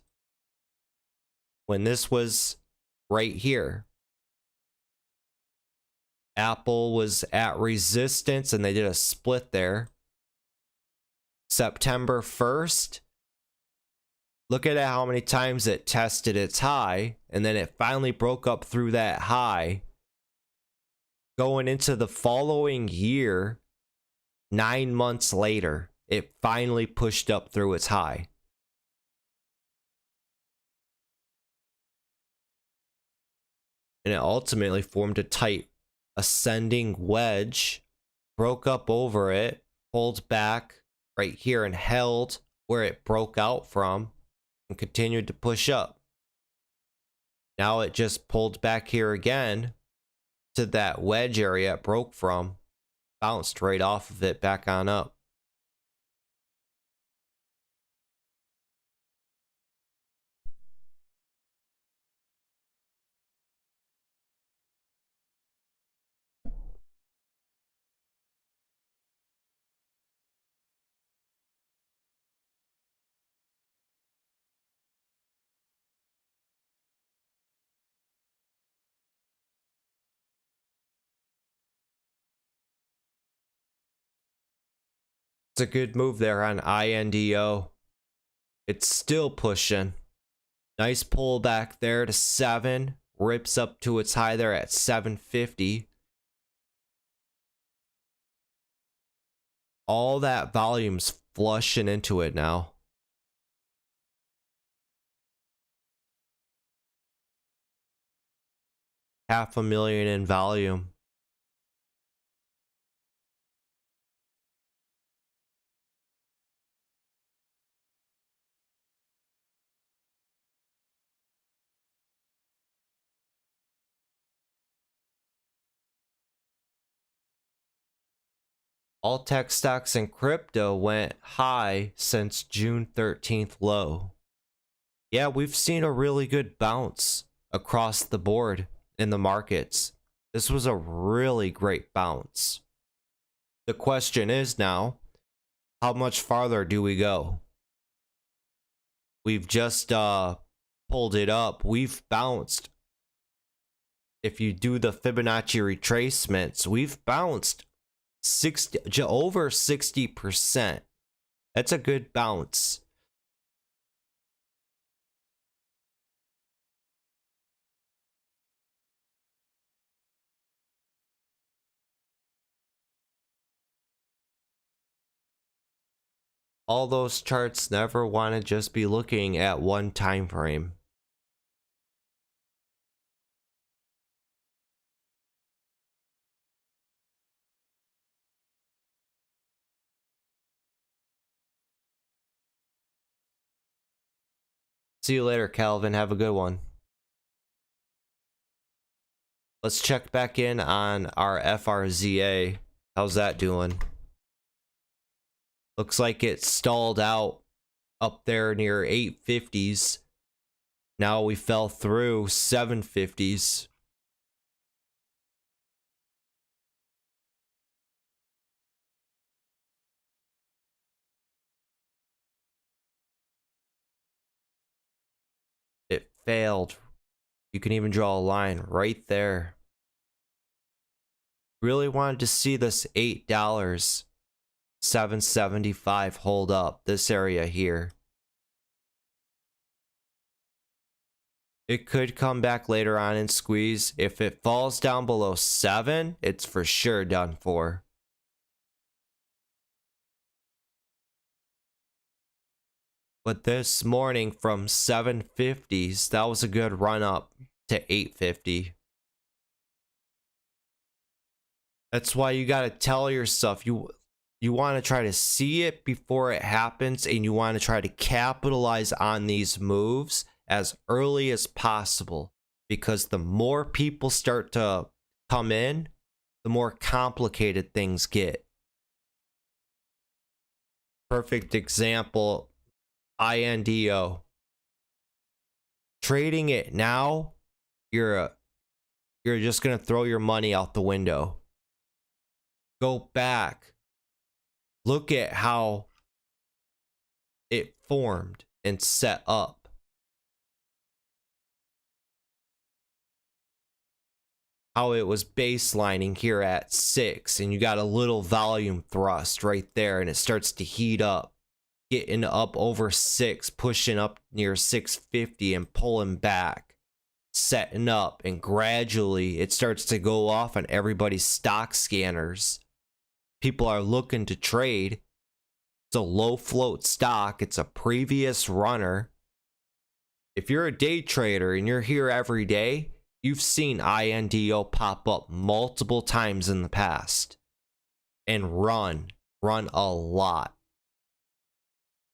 When this was right here, Apple was at resistance and they did a split there. September 1st, look at how many times it tested its high, and then it finally broke up through that high. Going into the following year, 9 months later, it finally pushed up through its high. And it ultimately formed a tight ascending wedge, broke up over it, pulled back right here and held where it broke out from, and continued to push up. Now it just pulled back here again to that wedge area it broke from, bounced right off of it back on up. It's a good move there on INDO. It's still pushing. Nice pullback there to 7. Rips up to its high there at 750. All that volume's flushing into it now. $500,000 in volume. All tech stocks and crypto went high since June 13th low. Yeah, we've seen a really good bounce across the board in the markets. This was a really great bounce. The question is now, how much farther do we go? We've just pulled it up. We've bounced. If you do the Fibonacci retracements, we've bounced over 60%. That's a good bounce. All those charts never want to just be looking at one time frame. See you later, Calvin. Have a good one. Let's check back in on our FRZA. How's that doing? Looks like it stalled out up there near 850s. Now we fell through 750s. It failed. You can even draw a line right there. Really wanted to see this $8, $7.75 hold up, this area here. It could come back later on and squeeze. If it falls down below 7, it's for sure done for. But this morning from 750s, that was a good run up to 850. That's why you got to tell yourself you want to try to see it before it happens, and you want to try to capitalize on these moves as early as possible, because the more people start to come in, the more complicated things get. Perfect example, INDO. Trading it now, you're just going to throw your money out the window. Go back. Look at how it formed and set up. How it was baselining here at 6, and you got a little volume thrust right there, and it starts to heat up, getting up over 6, pushing up near 650 and pulling back, setting up, and gradually it starts to go off on everybody's stock scanners. People are looking to trade. It's a low float stock. It's a previous runner. If you're a day trader and you're here every day, you've seen INDO pop up multiple times in the past and run a lot.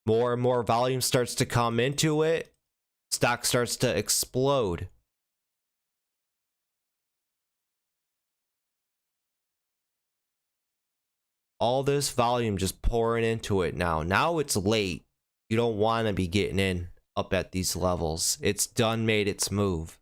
More and more volume starts to come into it. Stock starts to explode. All this volume just pouring into it now. Now it's late. You don't want to be getting in up at these levels. It's done made its move.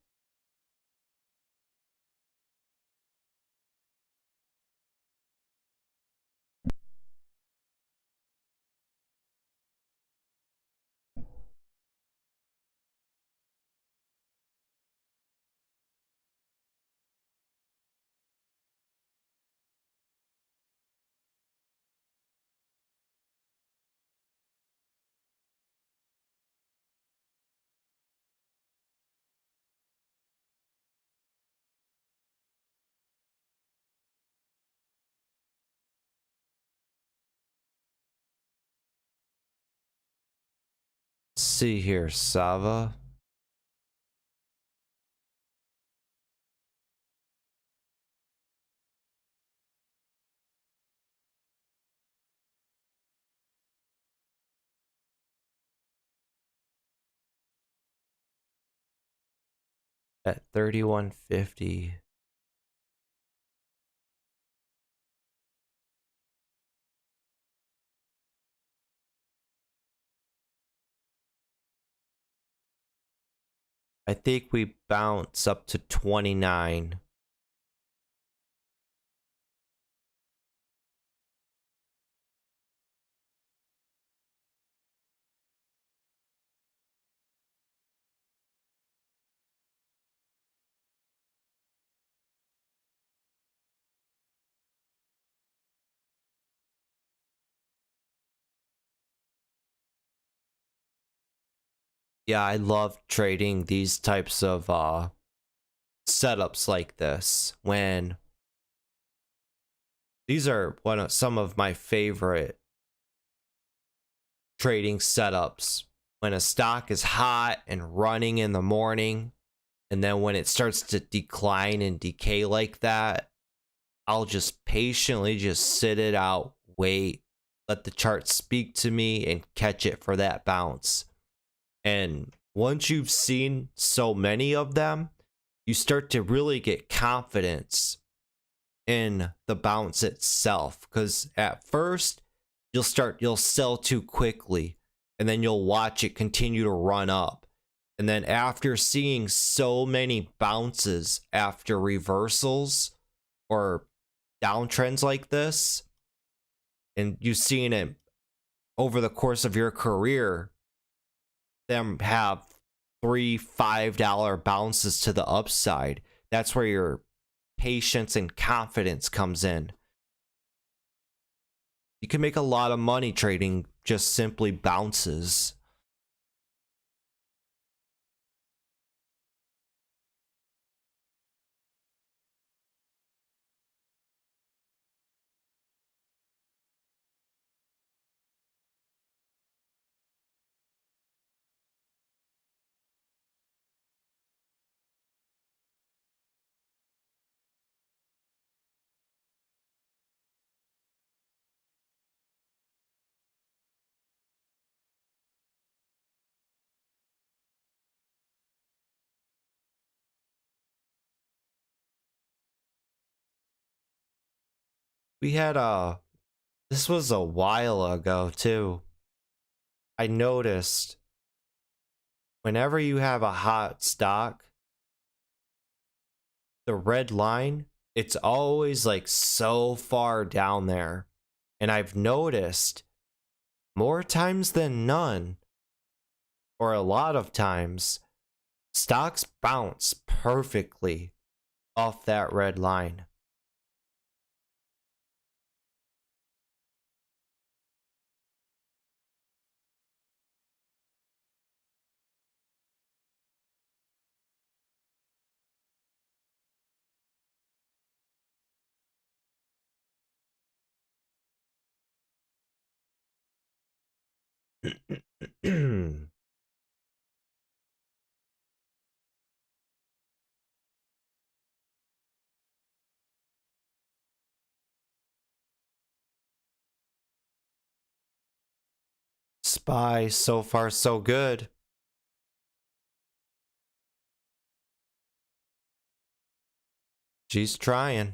Let's see here, Sava. At 3150. I think we bounce up to 29. Yeah, I love trading these types of setups like this, when these are some of my favorite trading setups. When a stock is hot and running in the morning, and then when it starts to decline and decay like that, I'll just patiently just sit it out, wait, let the chart speak to me, and catch it for that bounce. And once you've seen so many of them, you start to really get confidence in the bounce itself. Because at first, you'll sell too quickly, and then you'll watch it continue to run up. And then after seeing so many bounces after reversals or downtrends like this, and you've seen it over the course of your career, them have $3-5 bounces to the upside. That's where your patience and confidence comes in. You can make a lot of money trading just simply bounces. We had this was a while ago too. I noticed whenever you have a hot stock, the red line, it's always like so far down there. And I've noticed more times than none, or a lot of times, stocks bounce perfectly off that red line. Spy, so far so good. She's trying.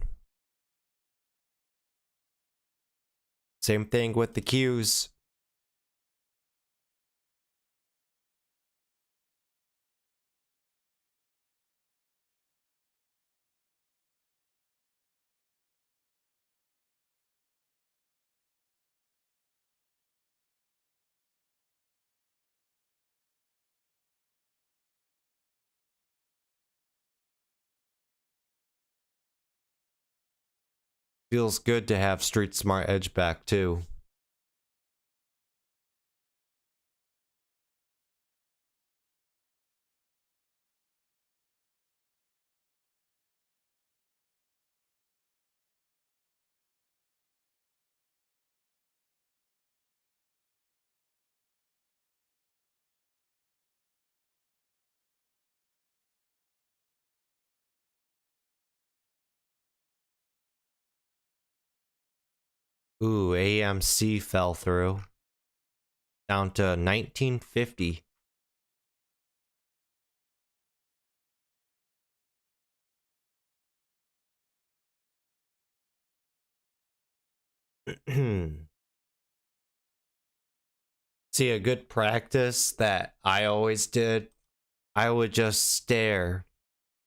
Same thing with the Qs. Feels good to have Street Smart Edge back too. Ooh, AMC fell through. Down to 1950. See, a good practice that I always did, I would just stare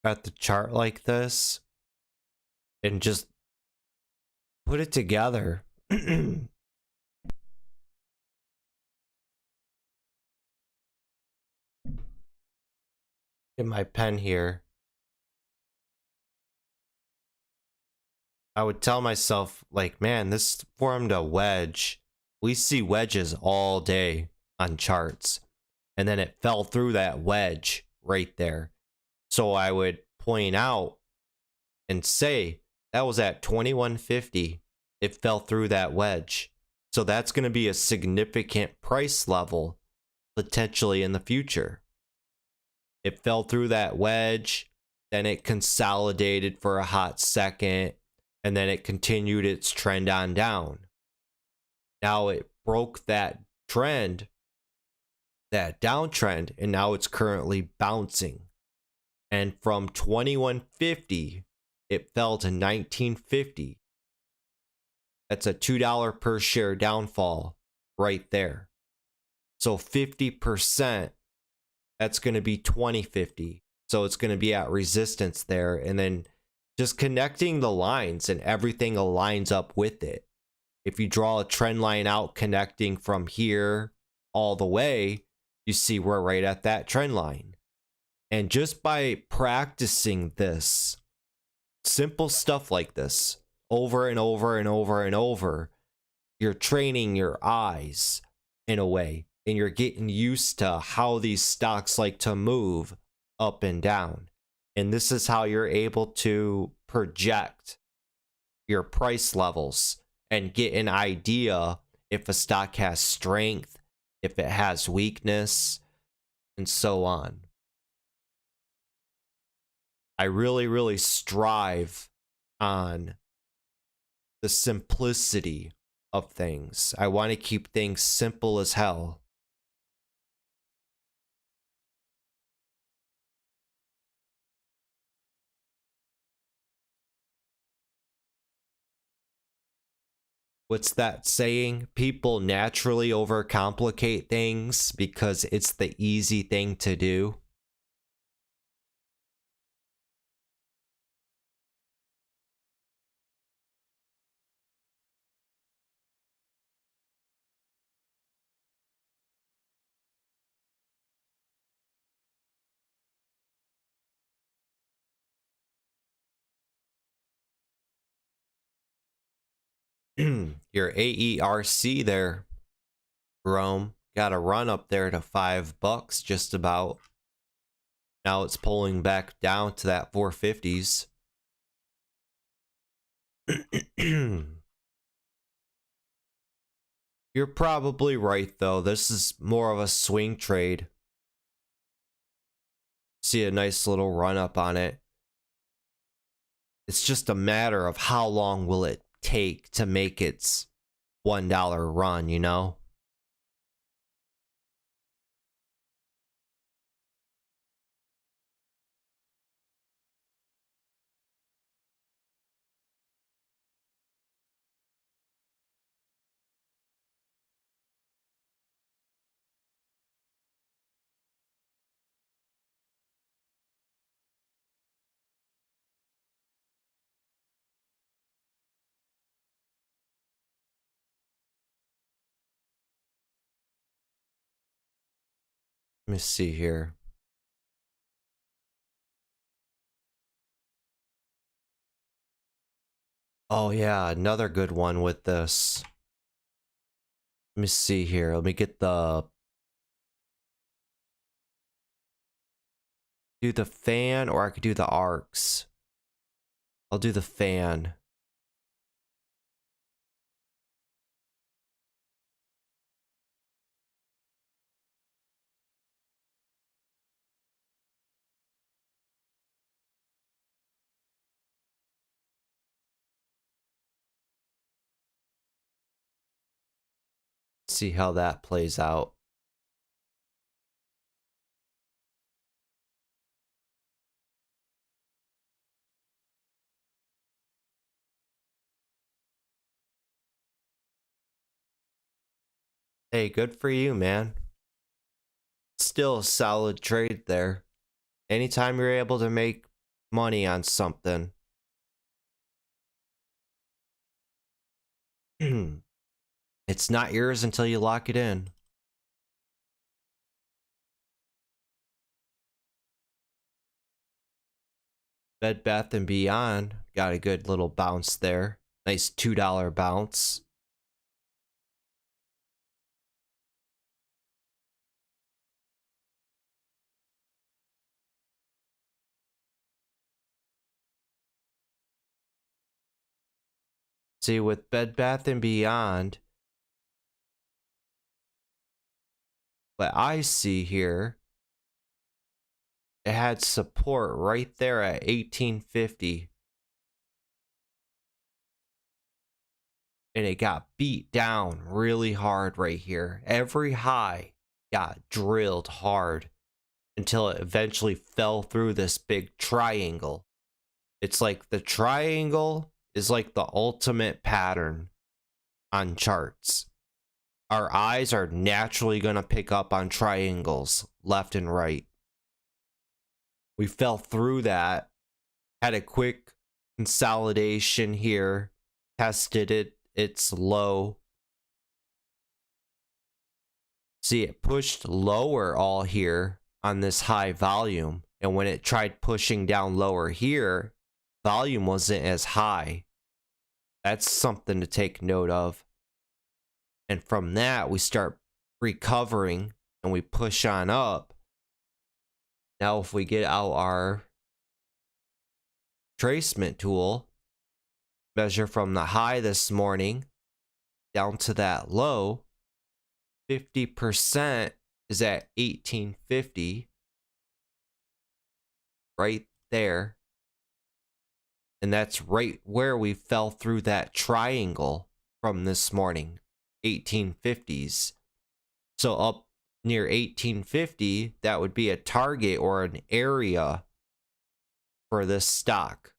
at the chart like this and just put it together. In my pen here, I would tell myself, like, man, this formed a wedge. We see wedges all day on charts. And then it fell through that wedge right there. So I would point out and say, that was at 2150. It fell through that wedge. So that's going to be a significant price level potentially in the future. It fell through that wedge, then it consolidated for a hot second, and then it continued its trend on down. Now it broke that trend, that downtrend, and now it's currently bouncing. And from 2150, it fell to 1950. That's a $2 per share downfall right there. So 50% That's going to be 2050. So it's going to be at resistance there. And then just connecting the lines and everything aligns up with it. If you draw a trend line out connecting from here all the way, you see we're right at that trend line. And just by practicing this, simple stuff like this, over and over and over and over, you're training your eyes in a way, and you're getting used to how these stocks like to move up and down. And this is how you're able to project your price levels and get an idea if a stock has strength, if it has weakness, and so on. I really strive on the simplicity of things. I want to keep things simple as hell. What's that saying? People naturally overcomplicate things because it's the easy thing to do. Your AERC there, Rome, got a run up there to $5 just about. Now it's pulling back down to that 450s. You're probably right though. This is more of a swing trade. See a nice little run up on it. It's just a matter of how long will it take to make its $1 run, you know? Let me see here. Oh yeah, another good one with this. Let me see here. Let me get the... Do the fan, or I could do the arcs. I'll do the fan. See how that plays out. Hey, good for you, man. Still a solid trade there. Anytime you're able to make money on something. It's not yours until you lock it in. Bed Bath & Beyond got a good little bounce there. Nice $2 bounce. See, with Bed Bath & Beyond, what I see here, it had support right there at 1850. And it got beat down really hard right here. Every high got drilled hard until it eventually fell through this big triangle. It's like the triangle is like the ultimate pattern on charts. Our eyes are naturally going to pick up on triangles left and right. We fell through that, had a quick consolidation here, tested its low. See, it pushed lower all here on this high volume, and when it tried pushing down lower here, volume wasn't as high. That's something to take note of. And from that, we start recovering and we push on up. Now, if we get out our tracement tool, measure from the high this morning down to that low, 50% is at 1850, right there. And that's right where we fell through that triangle from this morning, 1850s. So up near 1850, that would be a target or an area for this stock.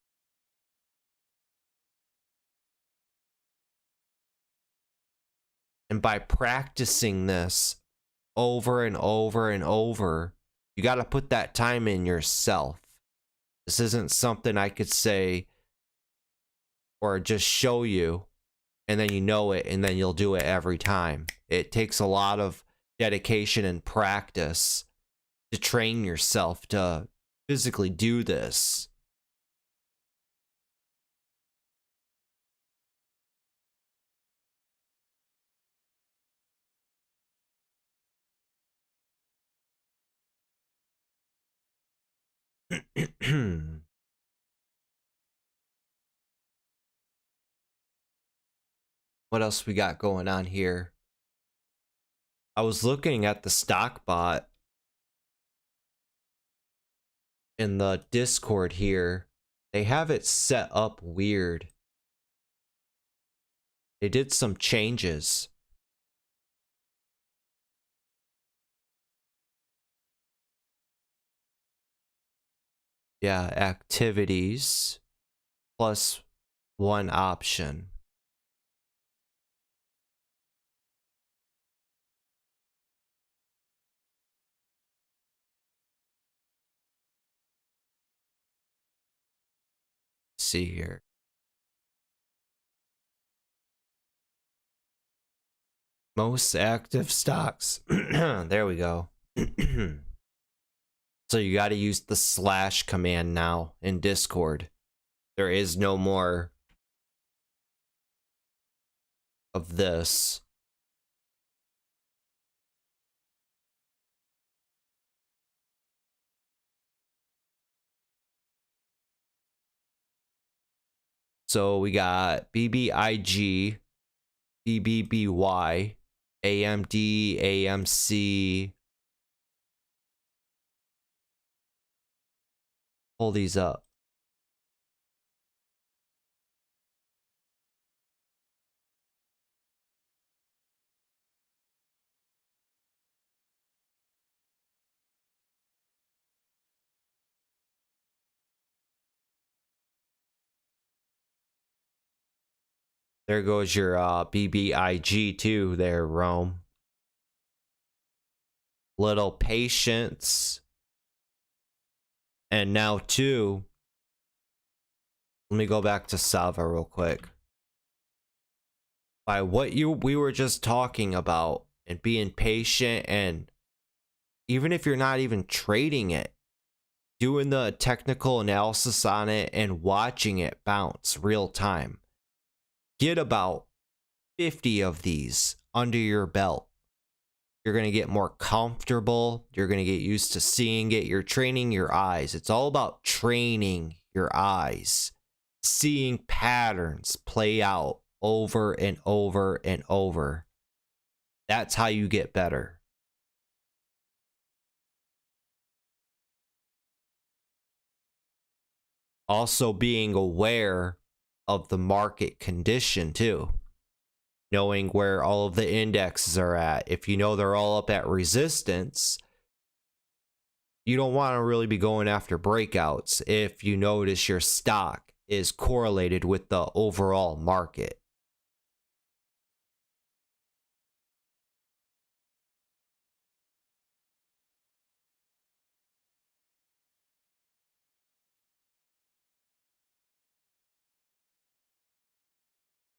And by practicing this over and over and over, you got to put that time in yourself. This isn't something I could say or just show you and then you know it and then you'll do it every time. It takes a lot of dedication and practice to train yourself to physically do this. What else we got going on here? I was looking at the stock bot in the Discord here. They have it set up weird. They did some changes. Yeah, activities plus one option. See here. Most active stocks. There we go. So you got to use the slash command now in Discord. There is no more of this. So we got BBIG, BBBY, AMD, AMC. Pull these up. There goes your BBIG too there, Rome. Little patience. And now too, let me go back to Sava real quick. By what we were just talking about and being patient, and even if you're not even trading it, doing the technical analysis on it and watching it bounce real time. Get about 50 of these under your belt. You're going to get more comfortable. You're going to get used to seeing it. You're training your eyes. It's all about training your eyes, seeing patterns play out over and over and over. That's how you get better. Also being aware of the market condition too. Knowing where all of the indexes are at. If you know they're all up at resistance, you don't want to really be going after breakouts if you notice your stock is correlated with the overall market.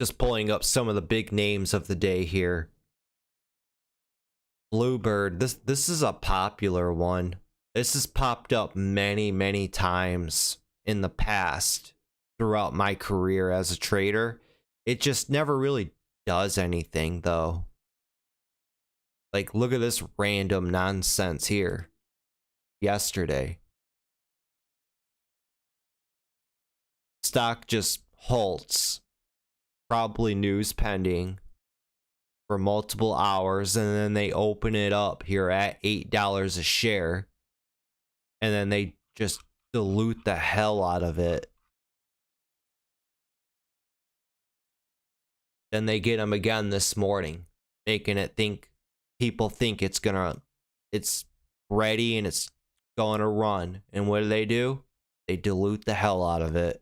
Just pulling up some of the big names of the day here. Bluebird, this is a popular one. This has popped up many times in the past throughout my career as a trader. It just never really does anything though. Like, look at this random nonsense here. Yesterday. Stock just halts. Probably news pending for multiple hours, and then they open it up here at $8 a share, and then they just dilute the hell out of it. Then they get them again this morning, making it think people think it's ready and it's going to run. And what do? They dilute the hell out of it.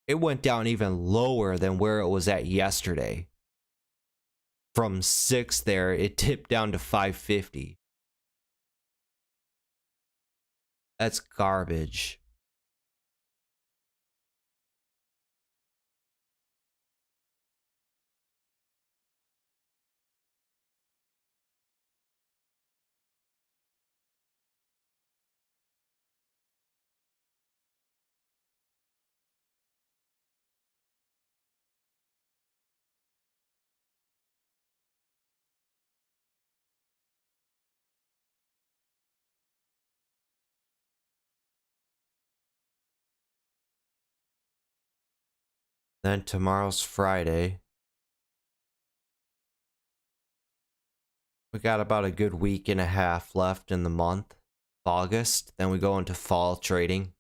It went down even lower than where it was at yesterday. From 6 there, it tipped down to 550. That's garbage. Then tomorrow's Friday. We got about a good week and a half left in the month of August. Then we go into fall trading.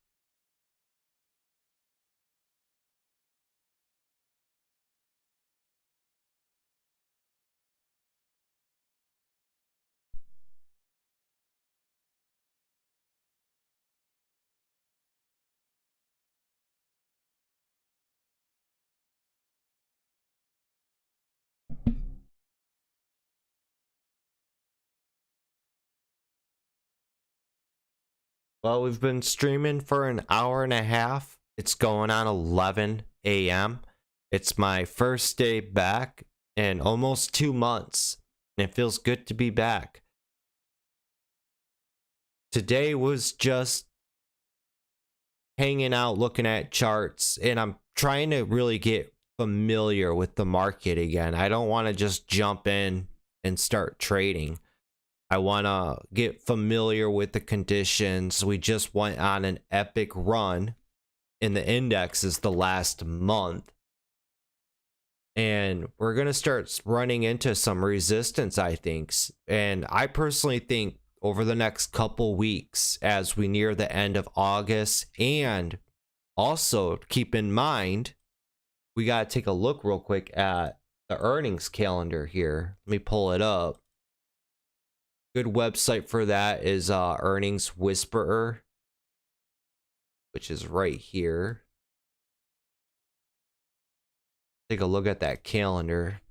Well, we've been streaming for an hour and a half. It's going on 11 a.m. It's my first day back in almost 2 months, and it feels good to be back. Today was just hanging out, looking at charts, and I'm trying to really get familiar with the market again. I don't want to just jump in and start trading. I want to get familiar with the conditions. We just went on an epic run in the indexes the last month. And we're going to start running into some resistance, I think. And I personally think over the next couple weeks, as we near the end of August, and also keep in mind, we got to take a look real quick at the earnings calendar here. Let me pull it up. Good website for that is Earnings Whisperer, which is right here. Take a look at that calendar.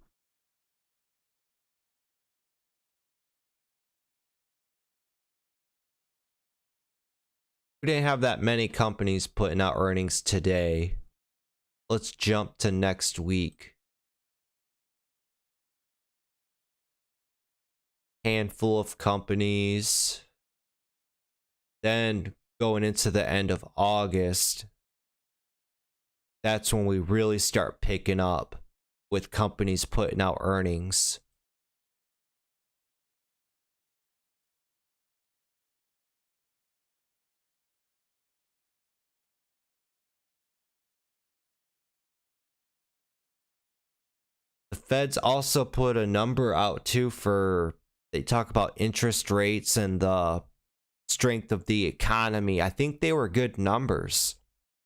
We didn't have that many companies putting out earnings today. Let's jump to next week. Handful of companies. Then going into the end of August, that's when we really start picking up with companies putting out earnings. The Feds also put a number out too for, they talk about interest rates and the strength of the economy. I think they were good numbers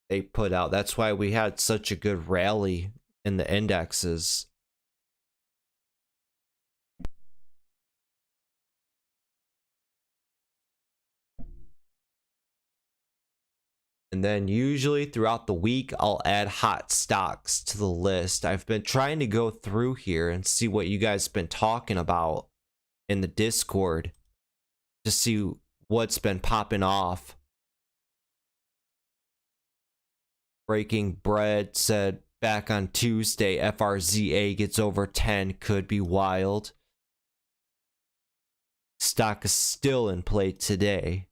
they put out. That's why we had such a good rally in the indexes. And then usually throughout the week, I'll add hot stocks to the list. I've been trying to go through here and see what you guys have been talking about in the Discord to see what's been popping off. Breaking Bread said back on Tuesday, FRZA gets over 10, could be wild. Stock is still in play today.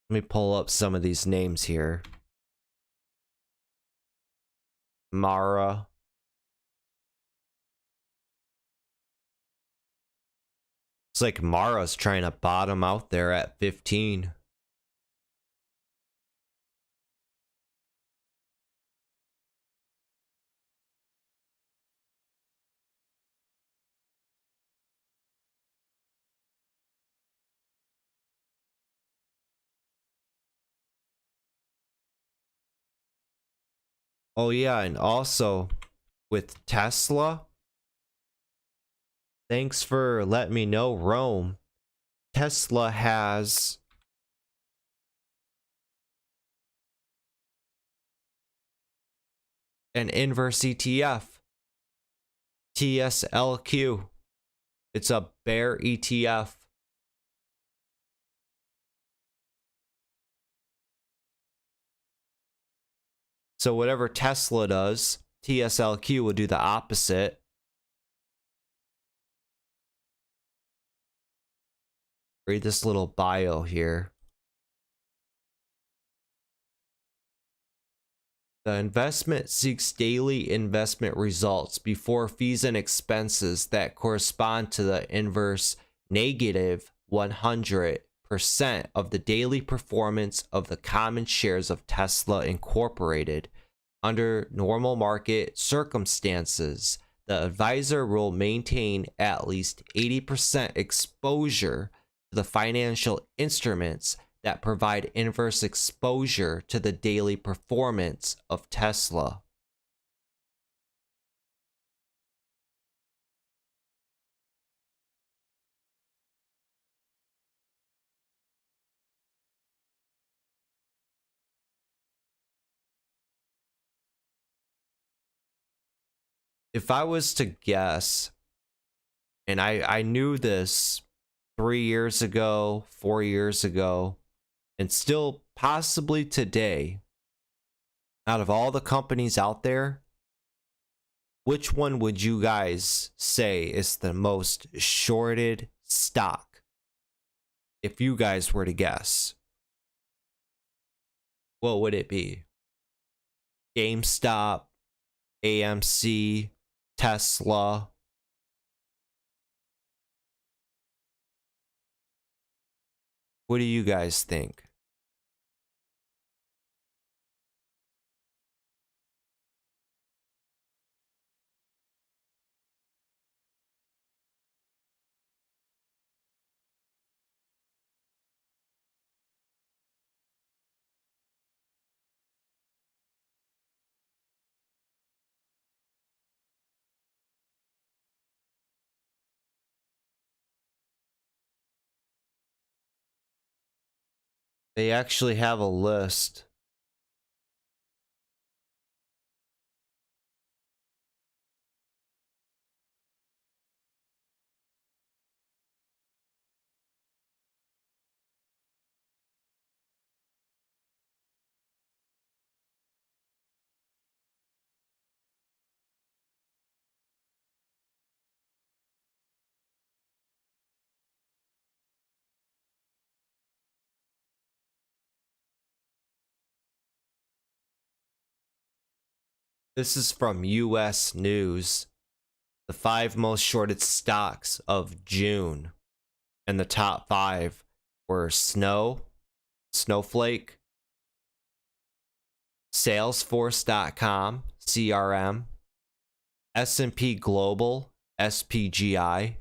Let me pull up some of these names here. Mara. It's like Mara's trying to bottom out there at 15. Oh yeah, and also with Tesla, thanks for letting me know, Rome. Tesla has an inverse ETF, TSLQ. It's a bear ETF. So whatever Tesla does, TSLQ will do the opposite. Read this little bio here. The investment seeks daily investment results before fees and expenses that correspond to the inverse negative 100% of the daily performance of the common shares of Tesla Incorporated. Under normal market circumstances, the advisor will maintain at least 80% exposure to the financial instruments that provide inverse exposure to the daily performance of Tesla. If I was to guess, and I knew this 3 years ago, 4 years ago, and still possibly today, out of all the companies out there, which one would you guys say is the most shorted stock? If you guys were to guess, what would it be? GameStop, AMC, Tesla? What do you guys think? They actually have a list. This is from US News. The 5 most shorted stocks of June. And the top 5 were Snowflake, Salesforce.com, CRM, S&P Global, SPGI,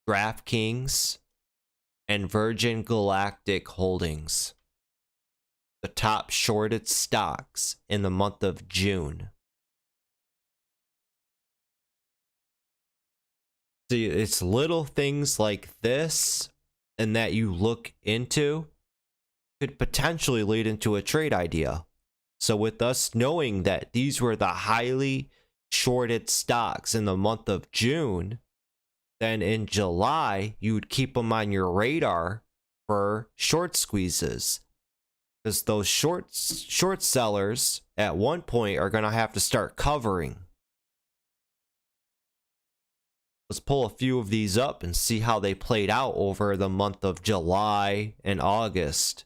DraftKings, and Virgin Galactic Holdings. The top shorted stocks in the month of June. See, it's little things like this and that you look into could potentially lead into a trade idea. So with us knowing that these were the highly shorted stocks in the month of June, then in July, you would keep them on your radar for short squeezes, because those short sellers at one point are going to have to start covering. Let's pull a few of these up and see how they played out over the month of July and August.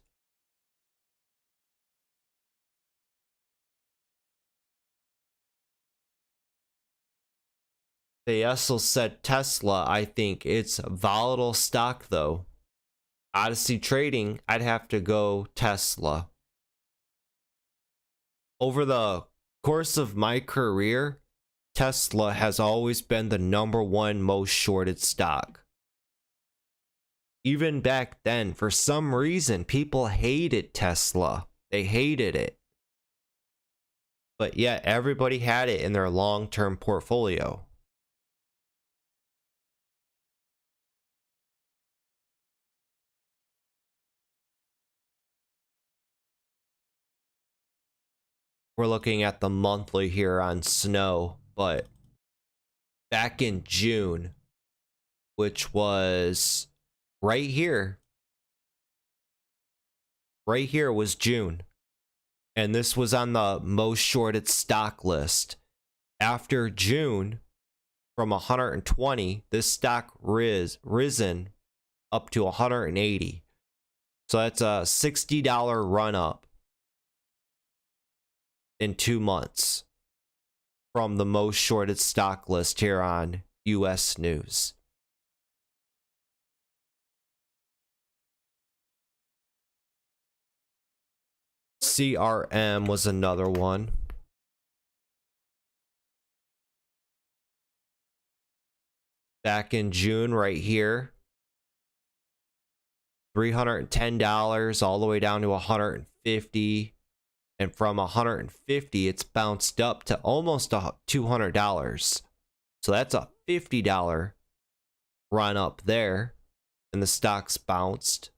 They also said Tesla, I think it's a volatile stock though. Odyssey Trading, I'd have to go Tesla. Over the course of my career, Tesla has always been the #1 most shorted stock. Even back then, for some reason, people hated Tesla. They hated it. But yet, everybody had it in their long-term portfolio. We're looking at the monthly here on Snow, but back in June, which was right here was June, and this was on the most shorted stock list. After June, from 120, this stock risen up to 180. So that's a $60 run up in 2 months from the most shorted stock list here on US News. CRM was another one. Back in June, right here, $310 all the way down to 150. And from 150, it's bounced up to almost $200. So that's a $50 run up there. And the stock's bounced.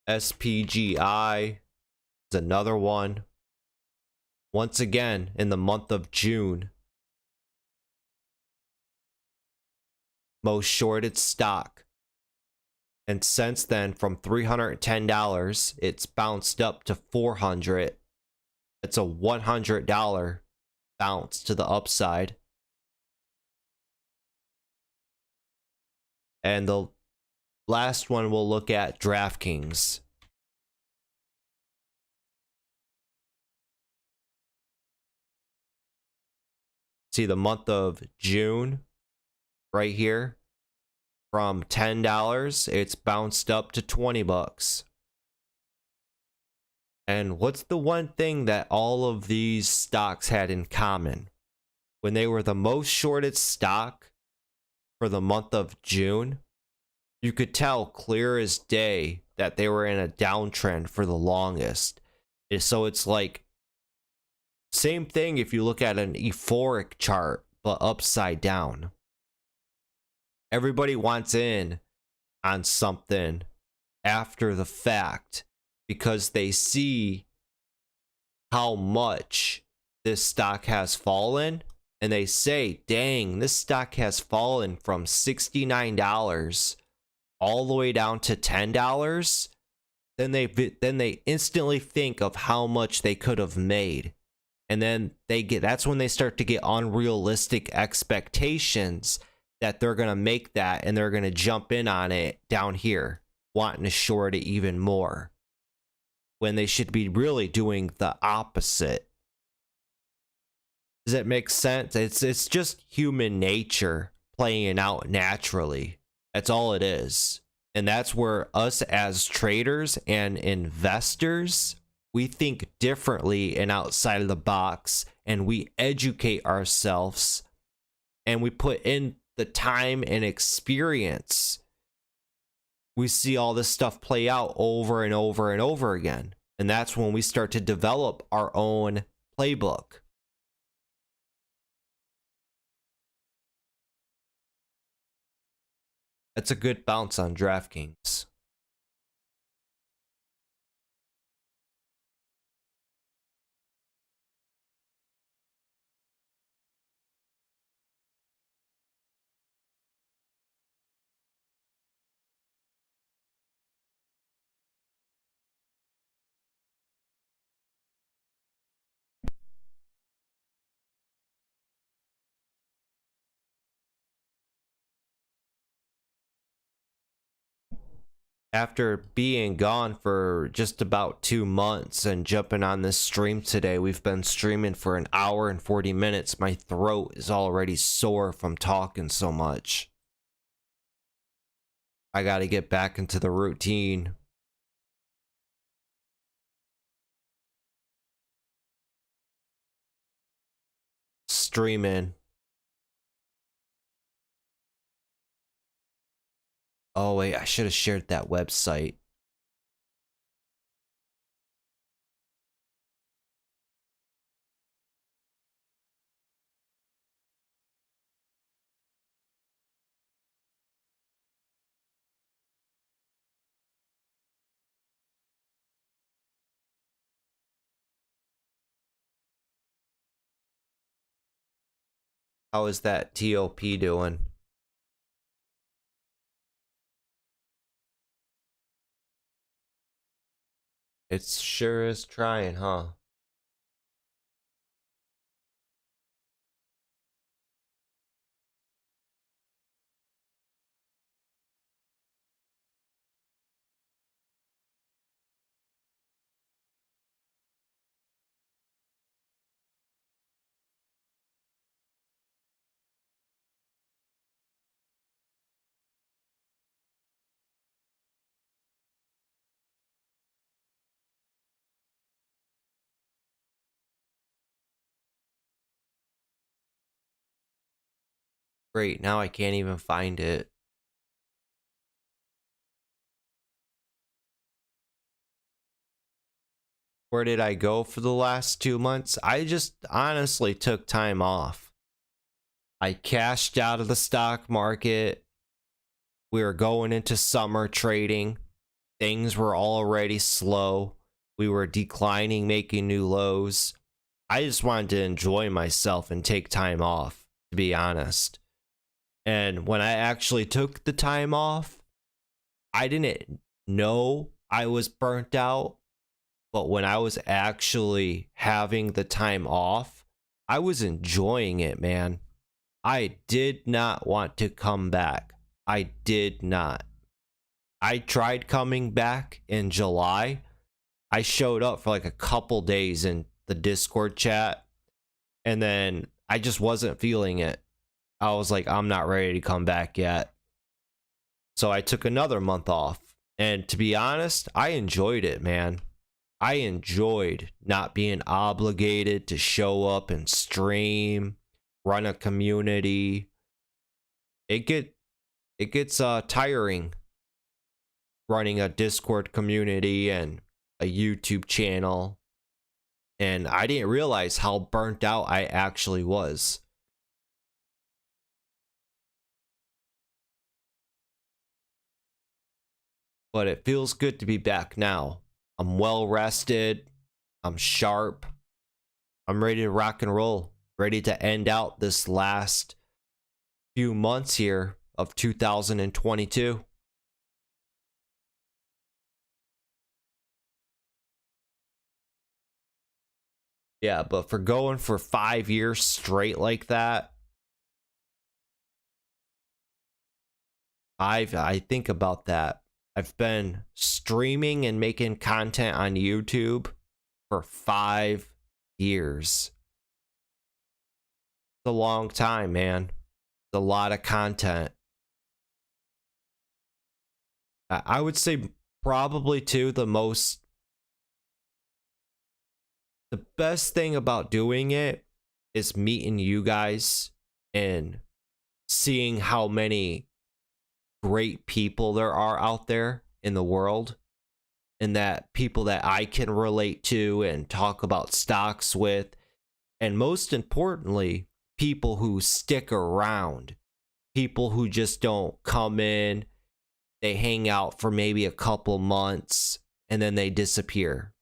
SPGI is another one. Once again, in the month of June, most shorted stock. And since then, from $310, it's bounced up to $400. It's a $100 bounce to the upside. And the last one we'll look at, DraftKings. See the month of June right here. From $10, it's bounced up to $20. And what's the one thing that all of these stocks had in common? When they were the most shorted stock for the month of June, you could tell clear as day that they were in a downtrend for the longest. So it's like, same thing if you look at an euphoric chart, but upside down. Everybody wants in on something after the fact because they see how much this stock has fallen, and they say, dang, this stock has fallen from $69 all the way down to $10. Then they instantly think of how much they could have made, and then that's when they start to get unrealistic expectations that they're going to make that, and they're going to jump in on it down here, wanting to short it even more, when they should be really doing the opposite. Does that make sense? It's just human nature playing out naturally. That's all it is. And that's where us as traders and investors, we think differently and outside of the box, and we educate ourselves, and we put in the time and experience. We see all this stuff play out over and over and over again. And that's when we start to develop our own playbook. That's a good bounce on DraftKings. After being gone for just about 2 months and jumping on this stream today, we've been streaming for an hour and 40 minutes. My throat is already sore from talking so much. I gotta get back into the routine. Streaming. Oh wait, I should have shared that website. How is that TOP doing? It sure is trying, huh? Great, now I can't even find it. Where did I go for the last 2 months? I just honestly took time off. I cashed out of the stock market. We were going into summer trading. Things were already slow. We were declining, making new lows. I just wanted to enjoy myself and take time off, to be honest. And when I actually took the time off, I didn't know I was burnt out. But when I was actually having the time off, I was enjoying it, man. I did not want to come back. I did not. I tried coming back in July. I showed up for like a couple days in the Discord chat, and then I just wasn't feeling it. I was like, I'm not ready to come back yet. So I took another month off. And to be honest, I enjoyed it, man. I enjoyed not being obligated to show up and stream, run a community. It gets tiring running a Discord community and a YouTube channel. And I didn't realize how burnt out I actually was. But it feels good to be back now. I'm well rested. I'm sharp. I'm ready to rock and roll. Ready to end out this last few months here of 2022. Yeah, but for going for 5 years straight like that, I think about that. I've been streaming and making content on YouTube for 5 years. It's a long time, man. It's a lot of content. I would say probably too the best thing about doing it is meeting you guys and seeing how many great people there are out there in the world, and that people that I can relate to and talk about stocks with, and most importantly, people who stick around, people who just don't come in, they hang out for maybe a couple months and then they disappear.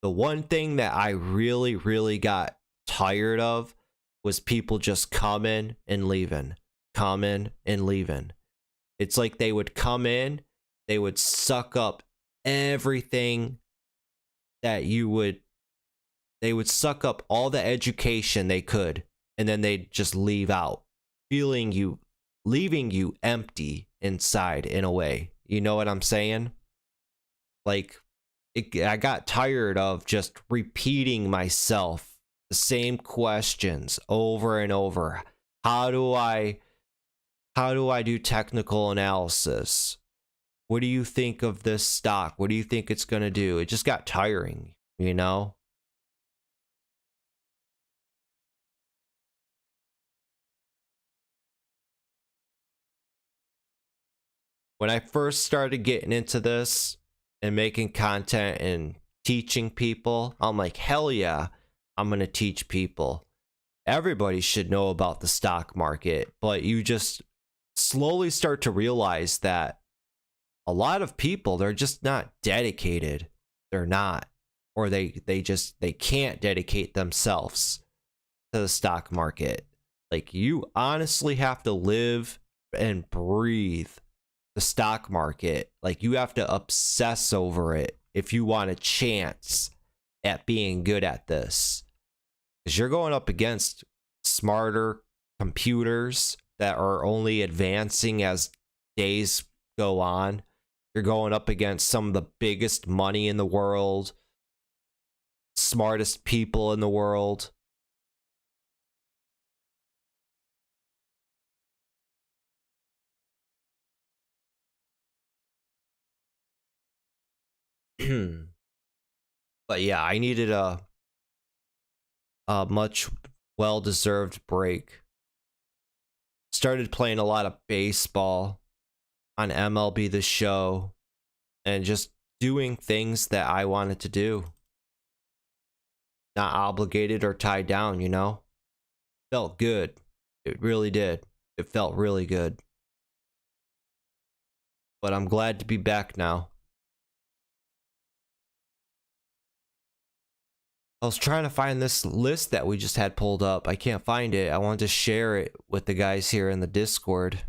The one thing that I really got tired of was people just coming and leaving. It's like they would come in, they would suck up everything that they would suck up all the education they could, and then they'd just leave out, leaving you empty inside in a way. You know what I'm saying? Like, I got tired of just repeating myself the same questions over and over. How do I do technical analysis? What do you think of this stock? What do you think it's going to do? It just got tiring, you know? When I first started getting into this and making content and teaching people, I'm like, hell yeah, I'm going to teach people. Everybody should know about the stock market, but you just slowly start to realize that a lot of people, they're just not dedicated. They're not, or they can't dedicate themselves to the stock market. Like, you honestly have to live and breathe the stock market. Like, you have to obsess over it if you want a chance at being good at this, because you're going up against smarter computers that are only advancing as days go on. You're going up against some of the biggest money in the world, smartest people in the world. But yeah, I needed a much well-deserved break. Started playing a lot of baseball on MLB The Show and just doing things that I wanted to do. Not obligated or tied down, you know? Felt good. It really did. It felt really good. But I'm glad to be back now. I was trying to find this list that we just had pulled up. I can't find it. I wanted to share it with the guys here in the Discord.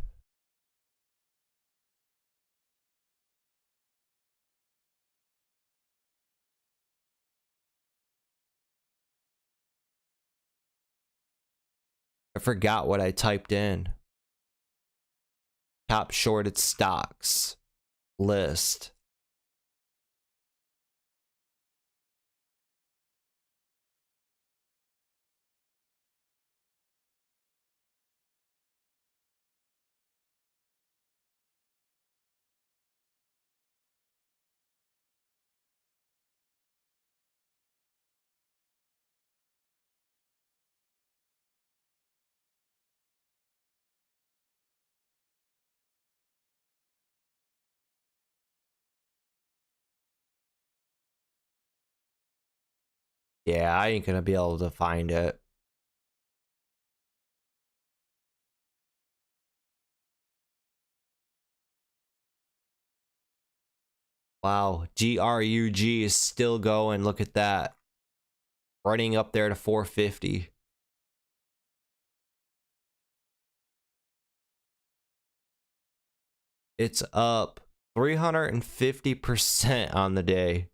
I forgot what I typed in. Top shorted stocks list. Yeah, I ain't gonna be able to find it. Wow, GRUG is still going. Look at that. Running up there to 450. It's up 350% on the day.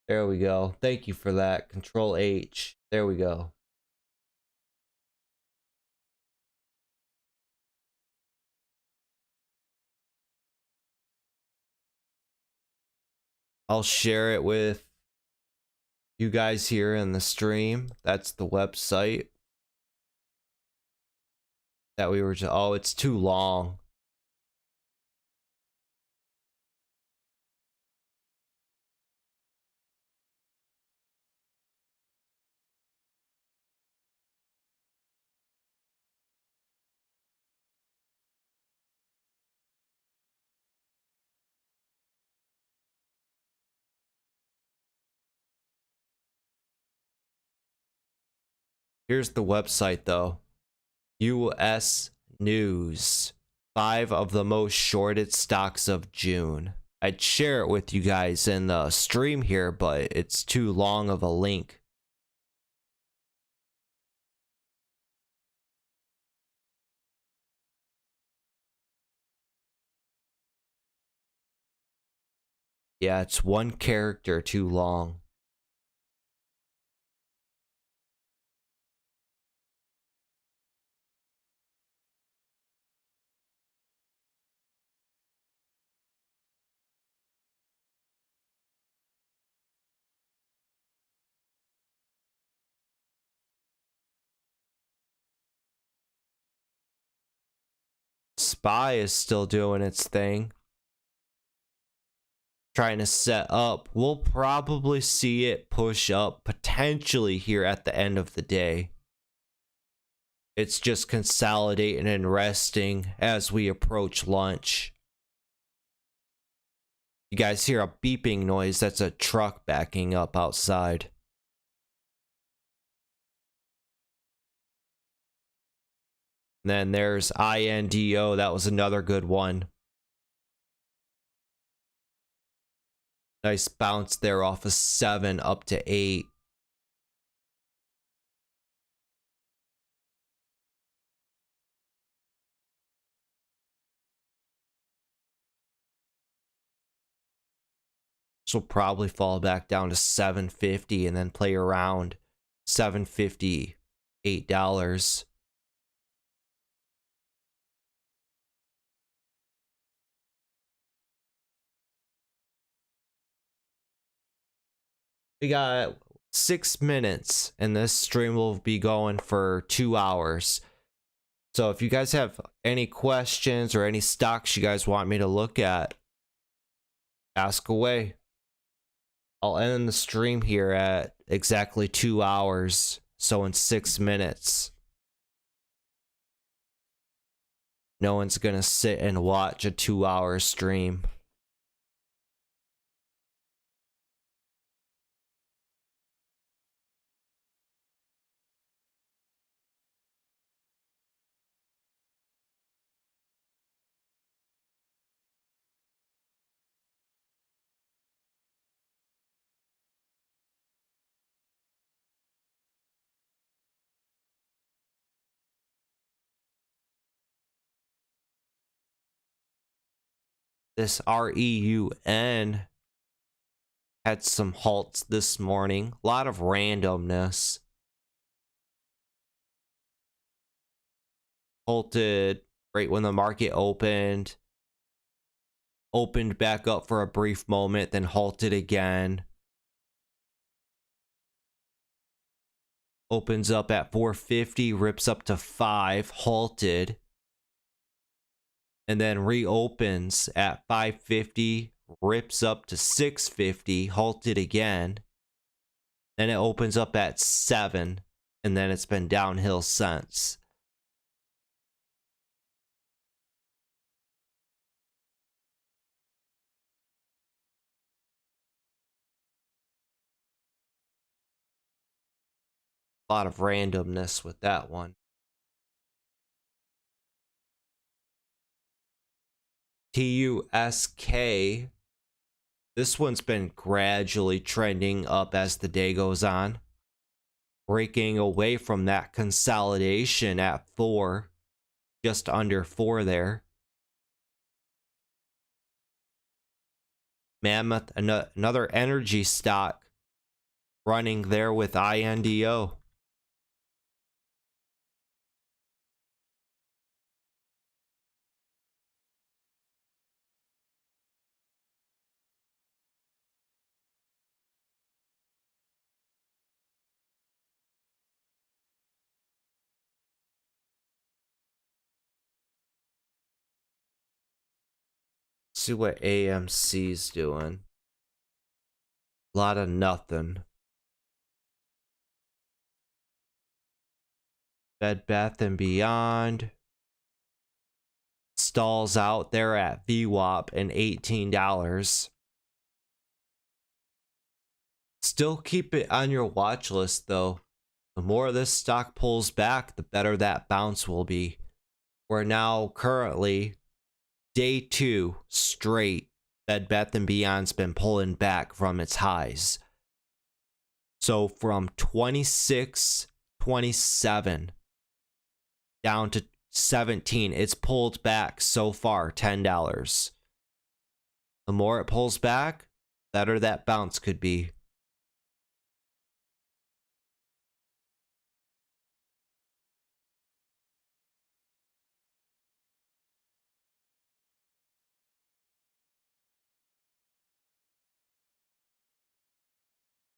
There we go. Thank you for that. Control H. There we go. I'll share it with you guys here in the stream. That's the website that we were just. Oh, it's too long. Here's the website though. US news. 5 of the most shorted stocks of June. I'd share it with you guys in the stream here, but it's too long of a link. Yeah, it's one character too long. Spy is still doing its thing. Trying to set up. We'll probably see it push up potentially here at the end of the day. It's just consolidating and resting as we approach lunch. You guys hear a beeping noise? That's a truck backing up outside. And then there's INDO. That was another good one. Nice bounce there off of 7 up to 8. This will probably fall back down to $7.50 and then play around $7.50, $8. We got 6 minutes and this stream will be going for 2 hours. So if you guys have any questions or any stocks you guys want me to look at, ask away. I'll end the stream here at exactly 2 hours, so in 6 minutes. No one's gonna sit and watch a 2-hour stream. This REUN had some halts this morning. A lot of randomness. Halted right when the market opened. Opened back up for a brief moment, then halted again. Opens up at 450, rips up to 5, halted. And then reopens at 550, rips up to 650, halted again. Then it opens up at 7, and then it's been downhill since. A lot of randomness with that one. TUSK. This one's been gradually trending up as the day goes on. Breaking away from that consolidation at 4. Just under 4 there. Mammoth, another energy stock running there with INDO. See what AMC's doing. A lot of nothing. Bed Bath and Beyond stalls out there at VWAP and $18. Still keep it on your watch list though. The more this stock pulls back, the better that bounce will be. We're now currently day 2 straight. Bed Bath & Beyond's been pulling back from its highs. So from 26, 27 down to 17, it's pulled back so far $10. The more it pulls back, better that bounce could be.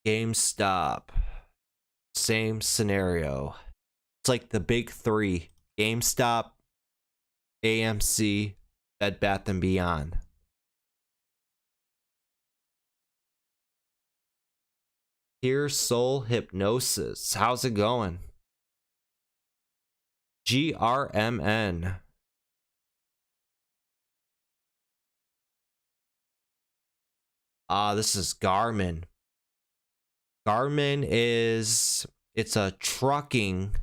GameStop, same scenario. It's like the big three: GameStop, AMC, Bed Bath & Beyond. Here's Soul Hypnosis. How's it going? GRMN. This is Garmin. Garmin it's a trucking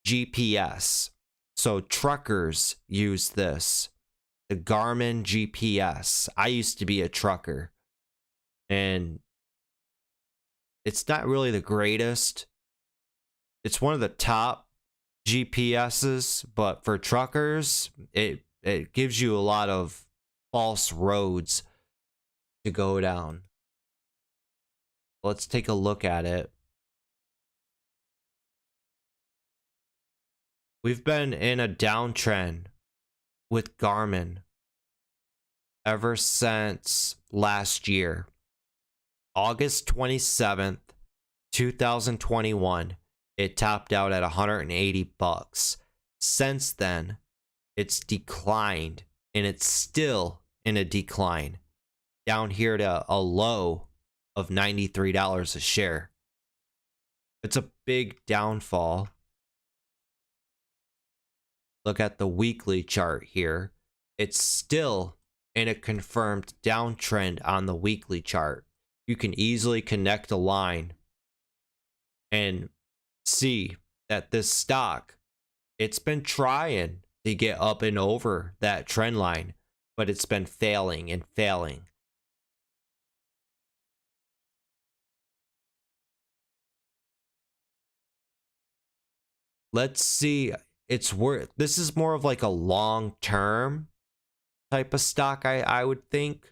GPS. So truckers use this. The Garmin GPS. I used to be a trucker, and it's not really the greatest. It's one of the top GPSs, but for truckers, it gives you a lot of false roads to go down. Let's take a look at it. We've been in a downtrend with Garmin ever since last year. August 27th, 2021, it topped out at $180. Since then, it's declined, and it's still in a decline, down here to a low of $93 a share. It's a big downfall. Look at the weekly chart here. It's still in a confirmed downtrend on the weekly chart. You can easily connect a line and see that this stock, it's been trying to get up and over that trend line, but it's been failing and failing. Let's see. It's worth, this is more of like a long-term type of stock, I would think.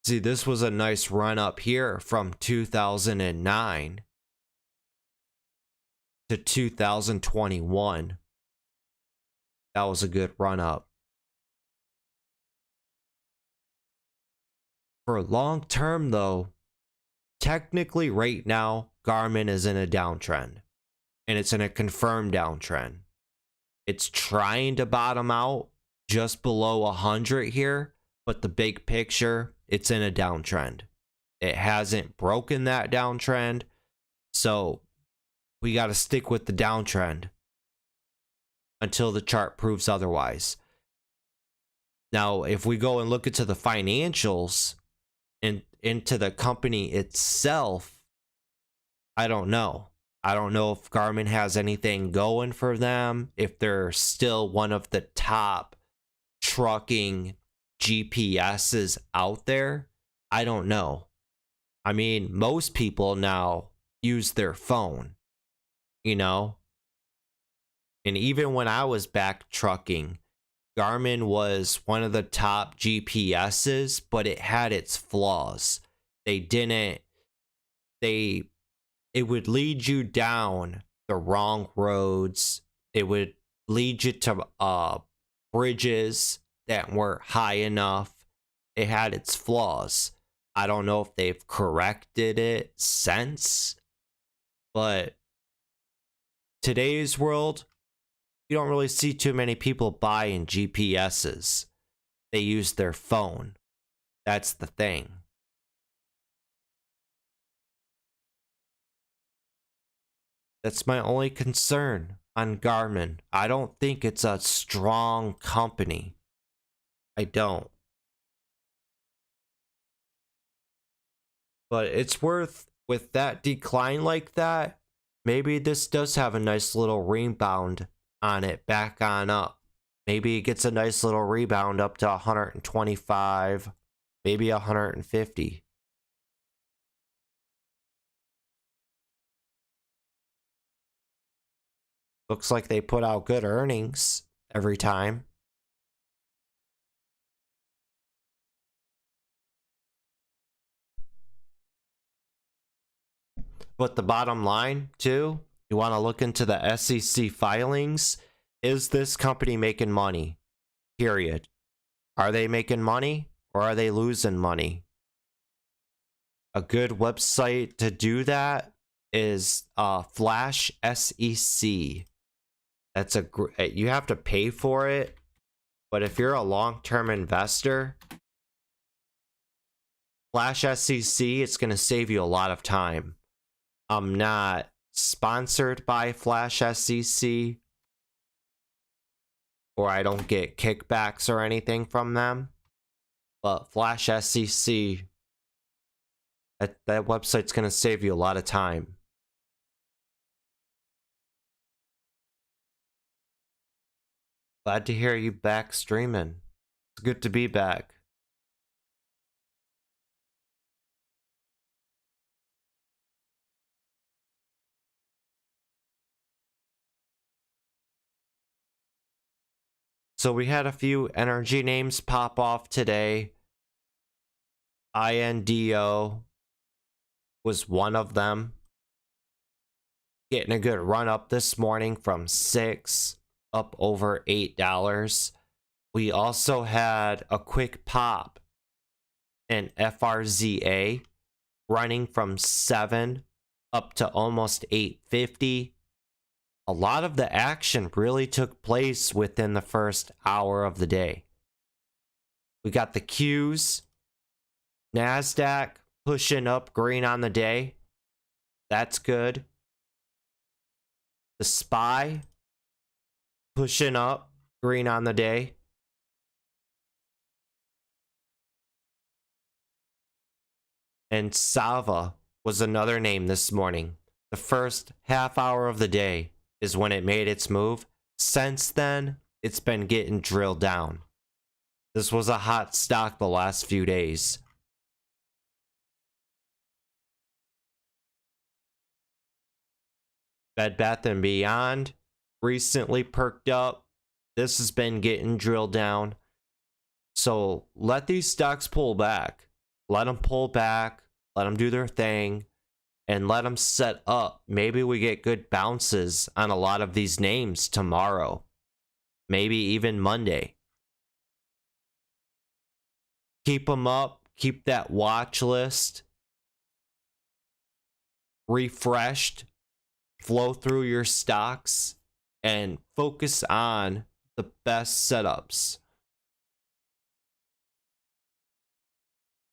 See, this was a nice run up here from 2009 to 2021. That was a good run up. For long term though, technically right now, Garmin is in a downtrend, and it's in a confirmed downtrend. It's trying to bottom out just below 100 here, but the big picture, it's in a downtrend. It hasn't broken that downtrend, so we got to stick with the downtrend until the chart proves otherwise. Now, if we go and look into the financials and into the company itself, I don't know. I don't know if Garmin has anything going for them, if they're still one of the top trucking GPSs out there. I don't know. I mean, most people now use their phone, you know? And even when I was back trucking, Garmin was one of the top GPSs, but it had its flaws. It would lead you down the wrong roads. It would lead you to bridges that weren't high enough. It had its flaws. I don't know if they've corrected it since, but today's world, you don't really see too many people buying GPSs. They use their phone. That's the thing. That's my only concern on Garmin. I don't think it's a strong company. I don't. But it's worth, with that decline like that, maybe this does have a nice little rebound on it, back on up. Maybe it gets a nice little rebound up to 125, maybe 150. Looks like they put out good earnings every time. But the bottom line, too, you want to look into the SEC filings. Is this company making money? Period. Are they making money or are they losing money? A good website to do that is Flash SEC. That's you have to pay for it, but if you're a long-term investor, Flash SEC, it's going to save you a lot of time. I'm not sponsored by Flash SEC, or I don't get kickbacks or anything from them, but Flash SEC, that website's going to save you a lot of time. Glad to hear you back streaming. It's good to be back. So we had a few energy names pop off today. INDO was one of them. Getting a good run up this morning from $6 up over $8. We also had a quick pop in FRZA running from 7 up to almost 850. A lot of the action really took place within the first hour of the day. We got the Qs, NASDAQ pushing up green on the day. That's good. The SPY pushing up green on the day. And Sava was another name this morning. The first half hour of the day is when it made its move. Since then, it's been getting drilled down. This was a hot stock the last few days. Bed Bath & Beyond recently perked up. This has been getting drilled down. So let these stocks pull back. Let them pull back. Let them do their thing. And let them set up. Maybe we get good bounces on a lot of these names tomorrow. Maybe even Monday. Keep them up. Keep that watch list refreshed. Flow through your stocks and focus on the best setups.